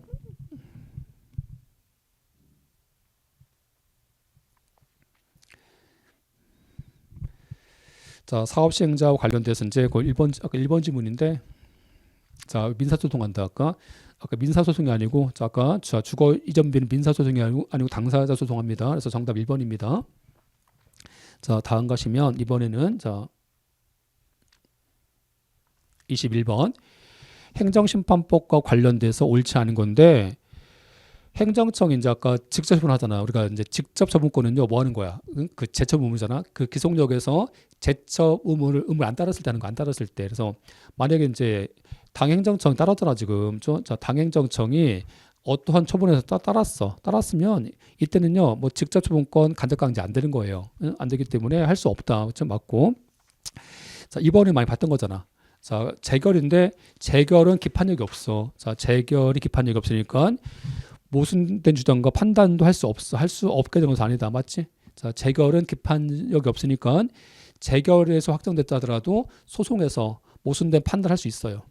A: 사업 시행자와 관련돼서 이제 그 1번 아까 1번 지문인데 민사소송한다. 아까 민사소송이 아니고 아까 주거 이전비는 민사소송이 아니고 당사자 소송합니다. 그래서 정답 1번입니다. 다음 가시면 이번에는 21번 행정심판법과 관련돼서 옳지 않은 건데, 행정청이 이제 아까 직접 처분하잖아. 우리가 이제 직접 처분권은요, 뭐 하는 거야? 응? 그 제처 의무잖아. 그 기속력에서 제처 의무를 안 따랐을 때 하는 거, 안 따랐을 때. 그래서 만약에 이제 당행정청 따랐잖아 지금. 자, 당행정청이 어떠한 처분에서 따랐어. 따랐으면 이때는요, 뭐 직접 처분권 간접 강제 안 되는 거예요. 응? 안 되기 때문에 할 수 없다. 좀 맞고. 자, 이번에 많이 봤던 거잖아. 자, 재결인데 재결은 기판력이 없어. 자, 재결이 기판력이 없으니까 모순된 주장과 판단도 할 수 없게 된 것은 아니다. 맞지? 자, 재결은 기판력이 없으니까 재결에서 확정됐다 하더라도 소송에서 모순된 판단할 수 있어요.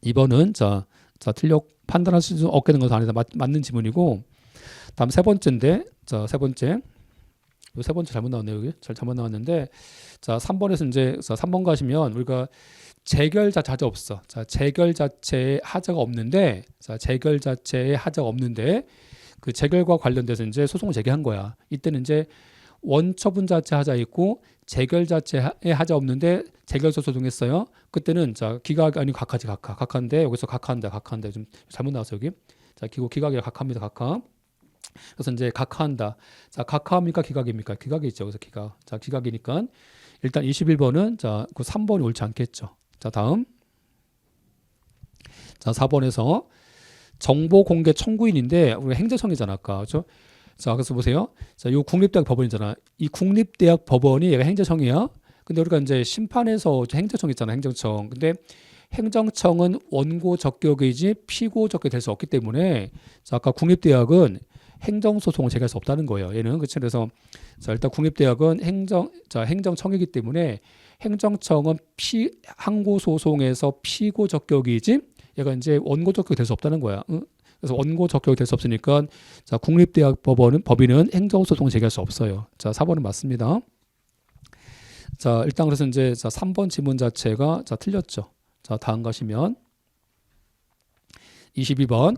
A: 2번은 틀려 판단할 수 없게 된 것은 아니다. 맞는 지문이고, 다음 세 번째인데, 자, 세 번째 잘못 나왔네요. 여기 잘못 나왔는데, 자, 3번에서 이제 3번 가시면 우리가 재결 자체 하자 없어. 자, 재결 자체에 하자가 없는데, 그 재결과 관련돼서 이제 소송을 제기한 거야. 이때는 이제 원처분 자체 하자 있고 재결 자체에 하자 없는데 재결서 소송했어요. 그때는 자, 기각 아니 각하지 각하인데 여기서 각하한다 좀 잘못 나왔어 여기. 자, 기각이 각하입니다. 각하. 그래서 이제 각하한다. 자, 각하입니까 기각입니까? 기각이죠. 그래서 기각. 자, 기각이니까 일단 21번은 자, 그 3번이 옳지 않겠죠. 자, 다음. 자, 4번에서 정보 공개 청구인인데 우리 행정청이잖아 아까. 그렇죠? 자, 그래서 보세요. 자, 요 국립대학 법원이잖아. 이 국립대학 법원이 얘가 행정청이야. 근데 우리가 이제 심판에서 행정청 있잖아. 행정청. 근데 행정청은 원고 적격이지 피고 적격이 될 수 없기 때문에 자, 아까 국립대학은 행정소송을 제기할 수 없다는 거예요. 얘는 그렇죠. 그래서 자, 일단 국립대학은 행정청이기 때문에 행정청은 항고소송에서 피고 적격이지 얘가 이제 원고 적격이 될 수 없다는 거야. 응? 그래서 원고 적격이 될 수 없으니까 자, 국립대학 법인은 행정소송 제기할 수 없어요. 자, 4번은 맞습니다. 자, 일단 그래서 이제 자, 3번 지문 자체가 자, 틀렸죠. 자, 다음 가시면 22번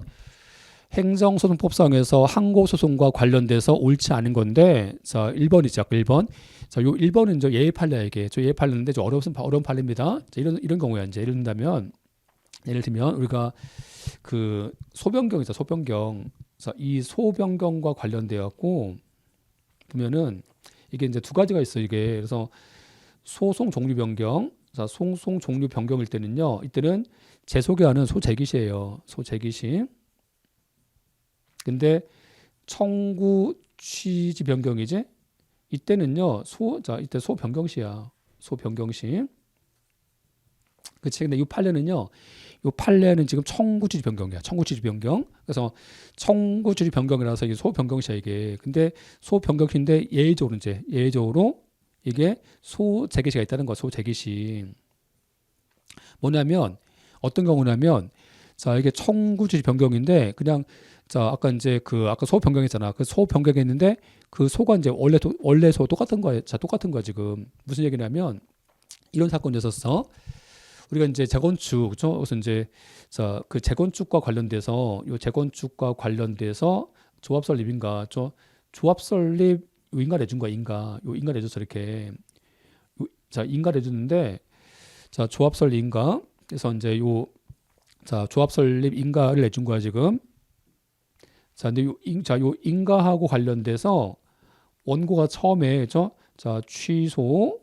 A: 행정소송법상에서 항고소송과 관련돼서 옳지 않은 건데 자, 1번이죠. 1번. 자, 요 1번은 이제 예외 판례야 이게. 저 예외 판례인데 좀 어려운 판례입니다. 자, 이런 경우야 이제 예를 들면 우리가 그 소변경이죠. 소변경. 자, 이 소변경과 관련돼 갖고 보면은 이게 이제 두 가지가 있어요. 이게 그래서 소송 종류 변경. 자, 소송 종류 변경일 때는요. 이때는 재소개하는 소재기시예요. 소재기시. 근데 청구 취지 변경이지. 이때는요. 이때 소변경시야. 소변경시. 그치. 근데 이 판례는요. 이 판례는 지금 청구 취지 변경이야. 청구 취지 변경. 그래서 청구 취지 변경이라서 이게 소변경시야 이게. 근데 소변경시인데 예외적으로 이게 소재기시가 있다는 거야. 소재기시. 뭐냐면 어떤 경우냐면 자, 이게 청구 취지 변경인데 그냥 자, 아까 이제 아까 소 변경했잖아. 그 소 변경했는데 그 소가 이제 원래 소 똑같은 거야. 자, 똑같은 거야 지금. 무슨 얘기냐면 이런 사건이 있었어. 우리가 이제 재건축, 그렇죠? 그래서 이제 자, 그 재건축과 관련돼서 조합 설립인가, 조합 설립 인가 내준 거야, 인가 내줘서 이렇게 자, 인가 내줬는데 자, 조합 설립 인가. 그래서 이제 조합 설립 인가를 내준 거야 지금. 자, 근데 요 인가하고 관련돼서 원고가 처음에 자, 취소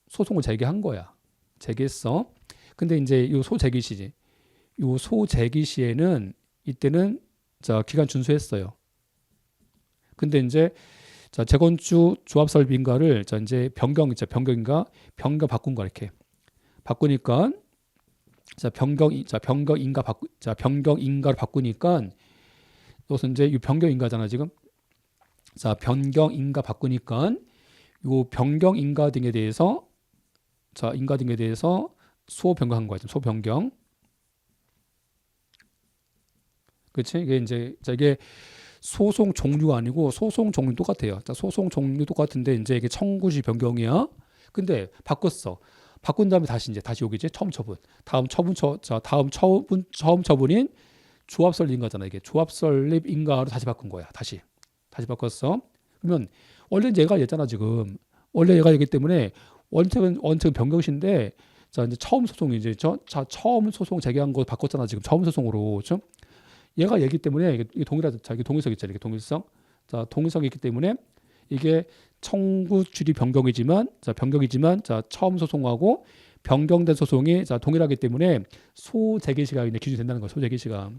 A: 소송을 제기한 거야. 제기했어. 근데 이제 요 소재기 시에는 이때는 자, 기간 준수했어요. 근데 이제 자, 재건축 조합 설립 인가를 자, 이제 변경 바꾼 거 이렇게. 바꾸니까 변경 인가를 바꾸니까 이것은 이제 이 변경 인가잖아 지금. 자, 변경 인가 바꾸니까 요 변경 인가 등에 대해서 소 변경한 거야. 소 변경. 그렇지? 이게 소송 종류가 아니고 소송 종류 똑같아요. 자, 소송 종류 똑같은데 이제 이게 청구지 변경이야. 근데 바꿨어. 바꾼 다음에 다시 여기지. 처음 처분. 다음 처분인 조합 설립 인가잖아. 이게 조합 설립 인가로 다시 바꾼 거야. 다시 바꿨어. 그러면 원래 얘가 얘잖아 지금. 원래 얘가 얘기 때문에 원칙은 변경시인데 자, 이제 처음 소송이지. 처음 소송 제기한 거 바꿨잖아 지금. 처음 소송으로. 그렇죠? 얘가 얘기 때문에 이게 동일하다. 자, 이게 동일성 있잖아요. 이게 동일성. 자, 동일성이 있기 때문에 이게 청구 주리 변경이지만 자, 처음 소송하고 변경된 소송이 자, 동일하기 때문에 소재개 시가 기준이 된다는 거예요. 소재개 시가.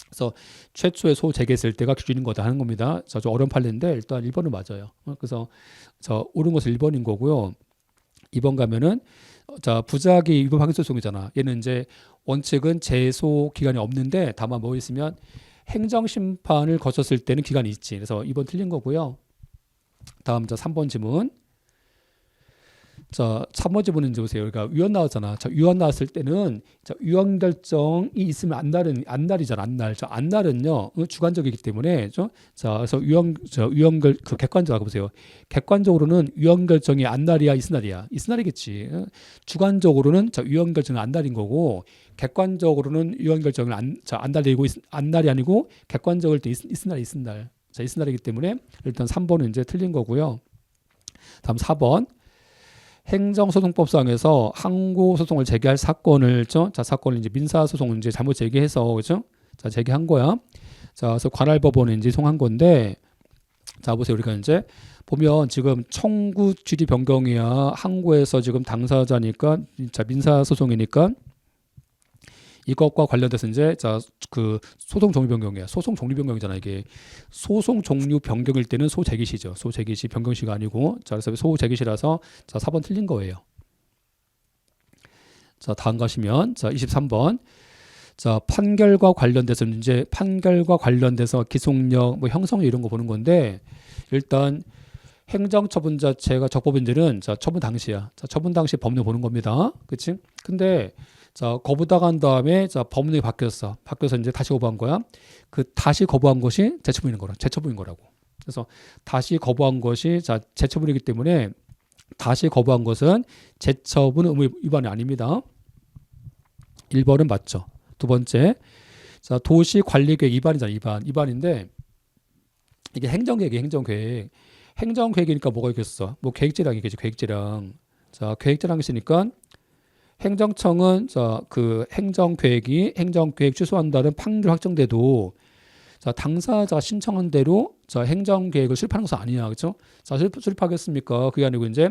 A: 그래서 최초의 소재개했을 때가 기준인 거다 하는 겁니다. 자, 좀 어려운 판례인데 일단 1번은 맞아요. 그래서 자, 옳은 것은 1번인 거고요. 2번 가면은 자, 부작위 위법 확인 소송이잖아. 얘는 이제 원칙은 제소 기간이 없는데 다만 뭐 있으면 행정 심판을 거쳤을 때는 기간이 있지. 그래서 2번 틀린 거고요. 다음 자 3번 지문. 자, 3번 지문은 이제 보세요. 그러니까 위헌 나왔잖아. 자, 위헌 나왔을 때는 자, 위헌 결정이 있으면 안날이잖아. 안날. 자, 안날은요 주관적이기 때문에 자, 그래서 그 객관적으로 보세요. 객관적으로는 위헌 결정이 안날이야, 이스날이야. 이스날이겠지. 주관적으로는 자, 위헌 결정은 안날인 거고, 객관적으로는 위헌 결정을 안날이고 안날이 아니고 객관적일 때 이스날. 자, 이스날이기 때문에 일단 3번은 이제 틀린 거고요. 다음 4번. 행정소송법상에서 항고소송을 제기할 사건을 자, 사건을 이제 민사소송을 이제 잘못 제기해서 그죠? 자, 제기한 거야. 자, 그래서 관할법원에 이제 송한 건데, 자, 보세요. 우리가 이제 보면 지금 청구 취지 변경이야. 항고에서 지금 당사자니까 자, 민사소송이니까 이것과 관련돼서 이제 자, 그 소송 종류 변경이야. 소송 종류 변경이잖아. 이게 소송 종류 변경일 때는 소재기시죠. 소재기시 변경시가 아니고, 자, 그래서 소재기시라서 자, 4번 틀린 거예요. 자, 다음 가시면 자, 23번. 자, 판결과 관련돼서 기속력, 뭐 형성력 이런 거 보는 건데, 일단 행정처분 자체가 적법인지는 자, 처분 당시야. 자, 처분 당시 법률 보는 겁니다. 그치? 근데 자, 거부당한 다음에 자, 법률이 바뀌어서 이제 다시 거부한 거야. 그 다시 거부한 것이 재처분인 거라고. 그래서 다시 거부한 것이 자, 재처분이기 때문에 다시 거부한 것은 재처분 의무 위반이 아닙니다. 1번은 맞죠. 두 번째. 자, 도시 관리계획 위반이잖아. 위반인데 이게 행정계획이니까 뭐가 있겠어? 뭐 계획재량이겠지. 계획재량. 자, 계획재량 있으니까 행정청은 자, 그 행정계획 취소한다는 판결 확정돼도 자, 당사자가 신청한 대로 자, 행정계획을 수립하는 것은 아니야. 그렇죠? 자, 수립하겠습니까? 그게 아니고 이제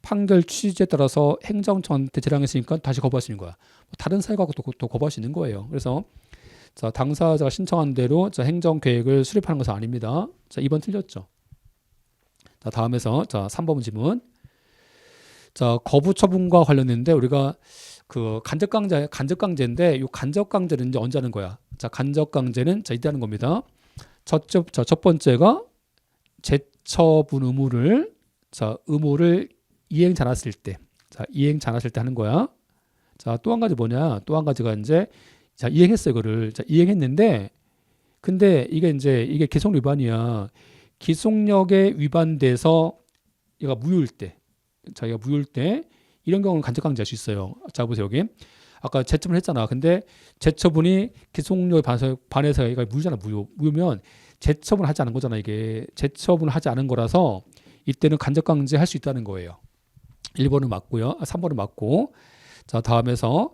A: 판결 취지에 따라서 행정청한테 재량했으니까 다시 거부할 수 있는 거야. 다른 사유가 또 거부할 수 있는 거예요. 그래서 자, 당사자가 신청한 대로 자, 행정계획을 수립하는 것은 아닙니다. 자, 2번 틀렸죠. 자, 다음에서 자, 3번 지문. 자, 거부 처분과 관련된데 우리가 그 간접강제인데 이 간접강제는 이제 언제 하는 거야? 자, 간접강제는 자, 이때 하는 겁니다. 첫 번째가 재처분 의무를 이행 잘했을 때. 자, 이행 잘했을 때 하는 거야. 자, 또 한 가지 뭐냐? 또 한 가지가 이제 자, 이행했어요, 이거를. 자, 이행했는데 근데 이게 기속력 위반이야. 기속력에 위반돼서 얘가 무효일 때. 자기가 무효일 때 이런 경우는 간접강제할 수 있어요. 자, 보세요. 여기 아까 재처분을 했잖아. 근데 재처분이 기속력에 반해서 얘가 무효잖아. 무효면 재처분을 하지 않은 거잖아. 이게 재처분을 하지 않은 거라서 이때는 간접강제 할 수 있다는 거예요. 1번은 맞고요. 3번은 맞고. 자, 다음에서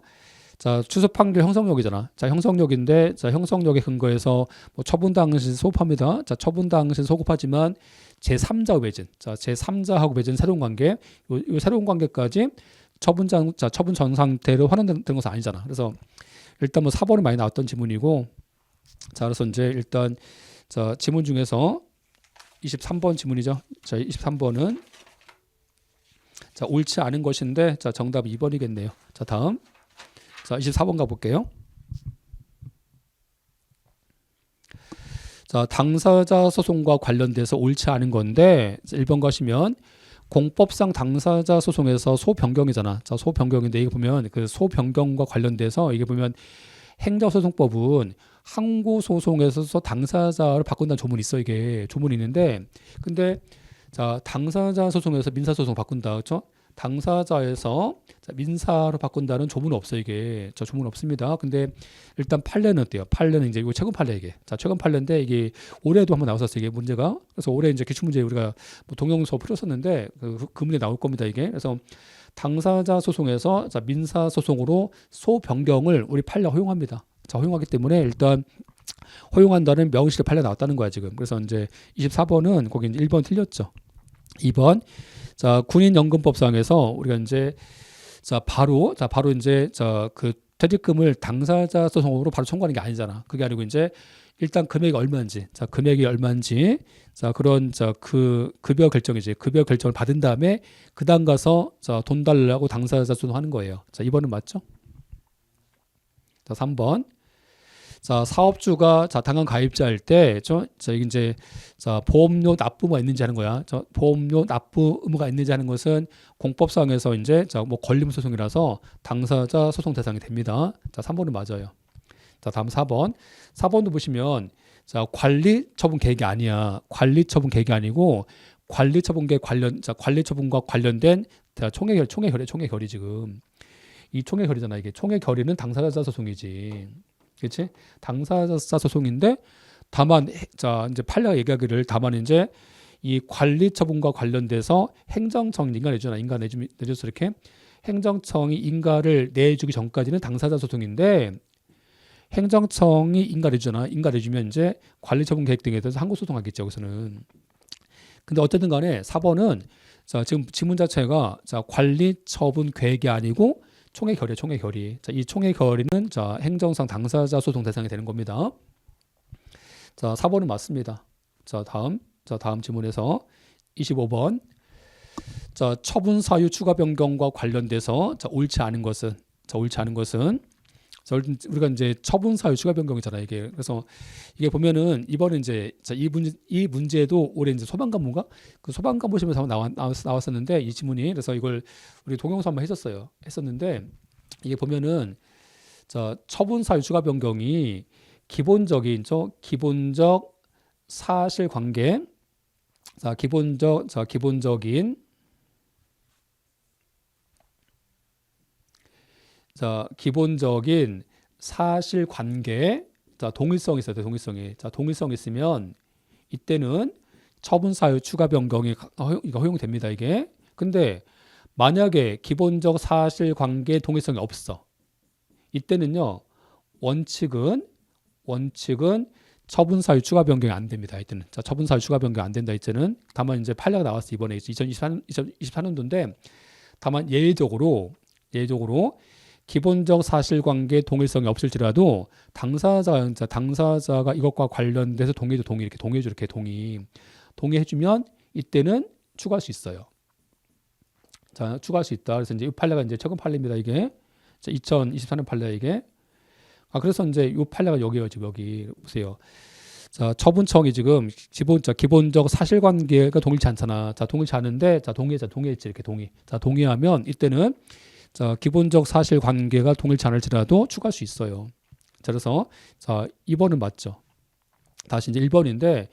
A: 자, 추수 판결 형성력이잖아. 자, 형성력인데 자, 형성력에 근거해서 뭐 처분 당시 소급합니다. 자, 처분 당시 소급하지만 제3자 외진. 자, 제3자하고 맺은 새로운 관계. 요 새로운 관계까지 처분 전 상태로 환원되는 것은 아니잖아. 그래서 일단 뭐 4번은 많이 나왔던 지문이고, 자, 그래서 이제 일단 자, 지문 중에서 23번 지문이죠. 자, 23번은 자, 옳지 않은 것인데 자, 정답 2번이겠네요. 자, 다음. 자, 24번 가볼게요. 자, 당사자 소송과 관련돼서 옳지 않은 건데 1번 가시면 공법상 당사자 소송에서 소변경이잖아. 자, 소변경인데 이게 보면 그 소변경과 관련돼서 이게 보면 행정소송법은 항고소송에서 당사자를 바꾼다는 조문이 있어. 이게 조문이 있는데 근데 자, 당사자 소송에서 민사소송 바꾼다. 그렇죠? 당사자에서 민사로 바꾼다는 조문은 없어요. 이게 저 조문 없습니다. 근데 일단 판례는 어때요? 판례는 이제 이거 최근 판례 이게. 자, 최근 판례인데 이게 올해도 한번 나왔었어요. 이게 문제가. 그래서 올해 이제 기출문제 우리가 뭐 동영서 풀었었는데 그 문제 나올 겁니다. 이게. 그래서 당사자 소송에서 자, 민사 소송으로 소변경을 우리 판례 허용합니다. 자, 허용하기 때문에 일단 허용한다는 명시의 판례가 나왔다는 거야 지금. 그래서 이제 24번은 거기 이제 1번 틀렸죠. 2번 자 군인연금법상에서 우리가 이제 바로 이제 그 퇴직금을 당사자 소송으로 바로 청구하는 게 아니잖아. 그게 아니고 이제 일단 금액이 얼마인지, 그런 그 급여 결정이지. 급여 결정을 받은 다음에 그 다음 가서 돈 달라고 당사자 소송하는 거예요. 자, 2번은 맞죠? 자, 3번. 자, 사업주가 당한 가입자일 때, 이게 이제 보험료 납부 의무가 있는지 하는 거야. 보험료 납부 의무가 있는지 하는 것은 공법상에서 이제 뭐 권리금 소송이라서 당사자 소송 대상이 됩니다. 자, 3번은 맞아요. 자, 다음 4번. 4번도 보시면 관리 처분 계획이 아니야. 관리 처분 계획이 아니고 관리 처분과 관련된 총회 결의 지금. 이 총회 결의잖아. 이게 총회 결의는 당사자 소송이지. 그렇지? 당사자 소송인데 다만 이제 판례가 얘기하기를 다만 이제 이 관리 처분과 관련돼서 행정청이 인가 내줘서 이렇게 행정청이 인가를 내주기 전까지는 당사자 소송인데 행정청이 인가 내주면 이제 관리 처분 계획 등에 대해서 항고 소송하겠죠. 여기서는. 근데 어쨌든 간에 4번은 지금 지문 자체가 관리 처분 계획이 아니고 총회 결의. 자, 이 총회 결의는 행정상 당사자 소송 대상이 되는 겁니다. 자, 4번은 맞습니다. 자, 다음 지문에서 25번. 자, 처분 사유 추가 변경과 관련돼서 옳지 않은 것은 우리가 이제 처분 사유 추가 변경이잖아요, 이게. 그래서 이게 보면은 이번에 이제 이 문제도 올해 이제 소방관부인가? 그 소방관 보시면서 한번 나왔었는데 이 지문이. 그래서 이걸 우리 동영상 한번 했었는데 이게 보면은 처분 사유 추가 변경이 기본적 사실관계, 기본적인 사실관계, 동일성이 있어야 돼. 동일성이 있으면 이때는 처분 사유 추가 변경이 허용됩니다. 이게. 근데 만약에 기본적 사실관계 동일성이 없어. 이때는요. 원칙은 처분 사유 추가 변경이 안 됩니다. 이때는. 처분 사유 추가 변경 안 된다. 이때는. 다만 이제 판례가 나왔어. 이번에 2024년도인데 다만 예외적으로 기본적 사실관계 동일성이 없을지라도 당사자가 이것과 관련돼서 동의해주면 이때는 추가할 수 있어요. 자, 추가할 수 있다. 그래서 이제 이 판례가 이제 최근 판례입니다. 이게 2024년 판례 이게. 그래서 이제 이 판례가 여기요. 지금 여기 보세요. 자, 처분청이 지금 기본적 사실관계가 동일치 않잖아. 동일치 않은데 동의했지 이렇게 동의. 동의하면 이때는 기본적 사실관계가 동일치 않을지라도 추가할 수 있어요. 자, 그래서 2번은 맞죠. 다시 이제 1번인데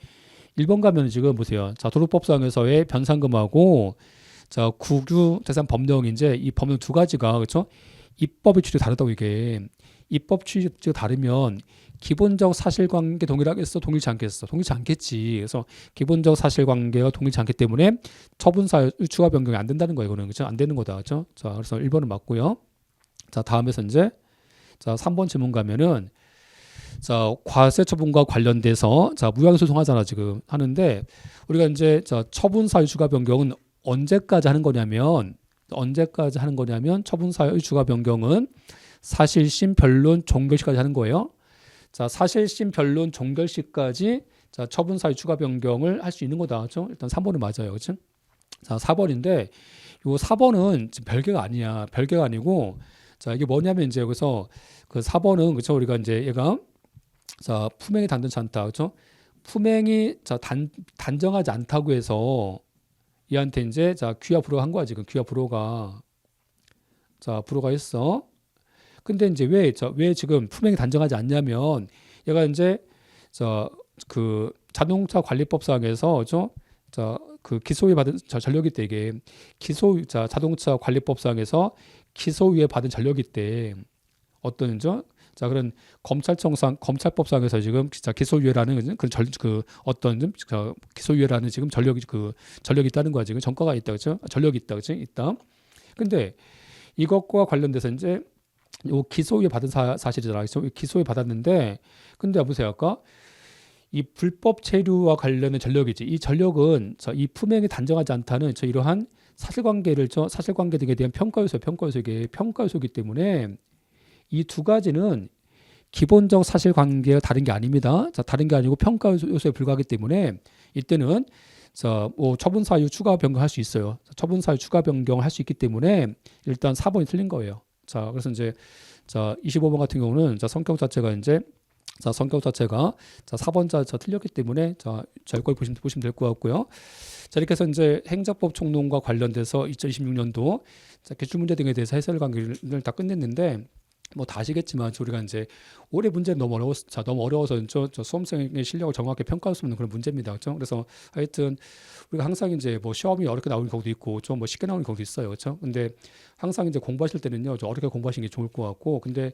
A: 1번 가면 지금 보세요. 도로법상에서의 변상금하고 국유재산 법령 이제 이 법령 두 가지가 그렇죠? 입법의 취지가 다르다고 이게. 입법 취지가 다르면 기본적 사실관계 동일하겠어? 동일치 않겠어? 동일치 않겠지. 그래서 기본적 사실관계가 동일치 않기 때문에 처분사유 추가 변경이 안 된다는 거예요. 이거는 그렇죠? 안 되는 거다. 그렇죠? 자, 그래서 1번은 맞고요. 자, 다음에서 이제 3번 질문 가면은 과세 처분과 관련돼서 무효하게 소송하잖아 지금 하는데 우리가 이제 처분사유 추가 변경은 언제까지 하는 거냐면 처분사유 추가 변경은 사실심 변론 종결시까지 하는 거예요. 자, 사실심 변론 종결시까지 처분 사유 추가 변경을 할 수 있는 거다. 그렇죠? 일단 3번은 맞아요. 그렇죠? 자, 4번인데 요 4번은 지금 별개가 아니야. 별개가 아니고 이게 뭐냐면 이제 여기서 그 4번은 그렇죠? 우리가 이제 얘가 품행이 단정치 않다. 그렇죠? 품행이 단정하지 않다고 해서 얘한테 이제 귀화 불허한 거야, 지금. 귀화 불허가 불허가 했어. 근데 이제 왜 지금 품행이 단정하지 않냐면 얘가 이제 그 자동차 관리법상에서 그 기소유예 받은 전력이 때 이게 자동차 관리법상에서 기소유예 받은 전력이 때 어떤 그런 검찰법상에서 지금 기소유예라는 기소유예라는 지금 전력이 있다는 거야. 지금 전과가 있다. 그렇죠? 전력이 있다. 그렇지? 있다. 근데 이것과 관련돼서 이제 요 기소유예 받은 사실이잖아요. 기소유예 받았는데 근데 보세요. 아까 이 불법 체류와 관련된 전력이지. 이 전력은 이 품행이 단정하지 않다는 이러한 사실관계를 사실관계 등에 대한 평가 요소이기 때문에 이 두 가지는 기본적 사실관계가 다른 게 아닙니다. 다른 게 아니고 평가 요소에 불과하기 때문에 이때는 뭐 처분 사유 추가 변경할 수 있어요. 처분 사유 추가 변경을 할 수 있기 때문에 일단 4번이 틀린 거예요. 그래서 이제 25번 같은 경우는 성격 자체가 4번 틀렸기 때문에 여기까지 보시면 될 것 같고요. 이렇게 해서 이제 행정법 총론과 관련돼서 2026년도 기출문제 등에 대해서 해설 관계를 다 끝냈는데 뭐 다 아시겠지만 우리가 이제 올해 문제는 너무 어려워서 수험생의 실력을 정확하게 평가할 수 없는 그런 문제입니다. 그렇죠? 그래서 하여튼 우리가 항상 이제 뭐 시험이 어렵게 나오는 경우도 있고 좀 뭐 쉽게 나오는 경우도 있어요. 그렇죠? 근데 항상 이제 공부하실 때는요, 좀 어렵게 공부하시는 게 좋을 것 같고, 근데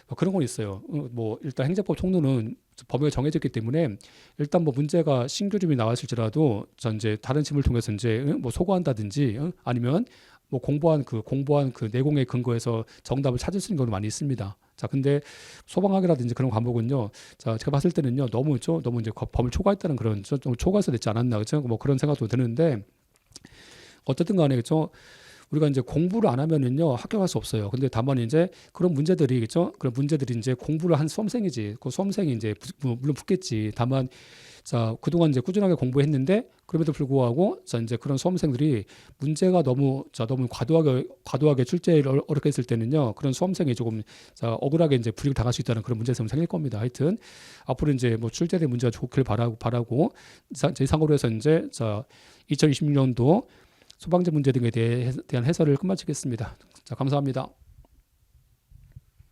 A: 뭐 그런 건 있어요. 뭐 일단 행정법 총론은 범위가 정해졌기 때문에 일단 뭐 문제가 신규름이 나왔을지라도 이제 다른 질문을 통해서 이제 뭐 소거한다든지 아니면 뭐 공부한 그 내공에 근거해서 정답을 찾을 수 있는 경우도 많이 있습니다. 근데 소방학이라든지 그런 과목은요, 제가 봤을 때는요, 너무 이제 범을 초과했다는 그런 좀 초과해서 됐지 않았나, 그렇죠? 뭐 그런 생각도 드는데 어쨌든 간에 그렇죠. 우리가 이제 공부를 안 하면은요 합격할 수 없어요. 근데 다만 이제 그런 문제들이 그렇죠. 그런 문제들이 이제 공부를 한 수험생이지. 그 수험생이 이제 물론 붙겠지. 다만 그동안 이제 꾸준하게 공부했는데 그럼에도 불구하고 이제 그런 수험생들이 문제가 너무 과도하게 출제를 어렵게 했을 때는요 그런 수험생이 조금 억울하게 이제 불이익을 당할 수 있다는 그런 문제점이 생길 겁니다. 하여튼 앞으로 이제 뭐 출제된 문제가 좋길 바라고 이상으로 해서 이제 2026년도 소방제 문제 등에 대한 해설을 끝마치겠습니다. 감사합니다.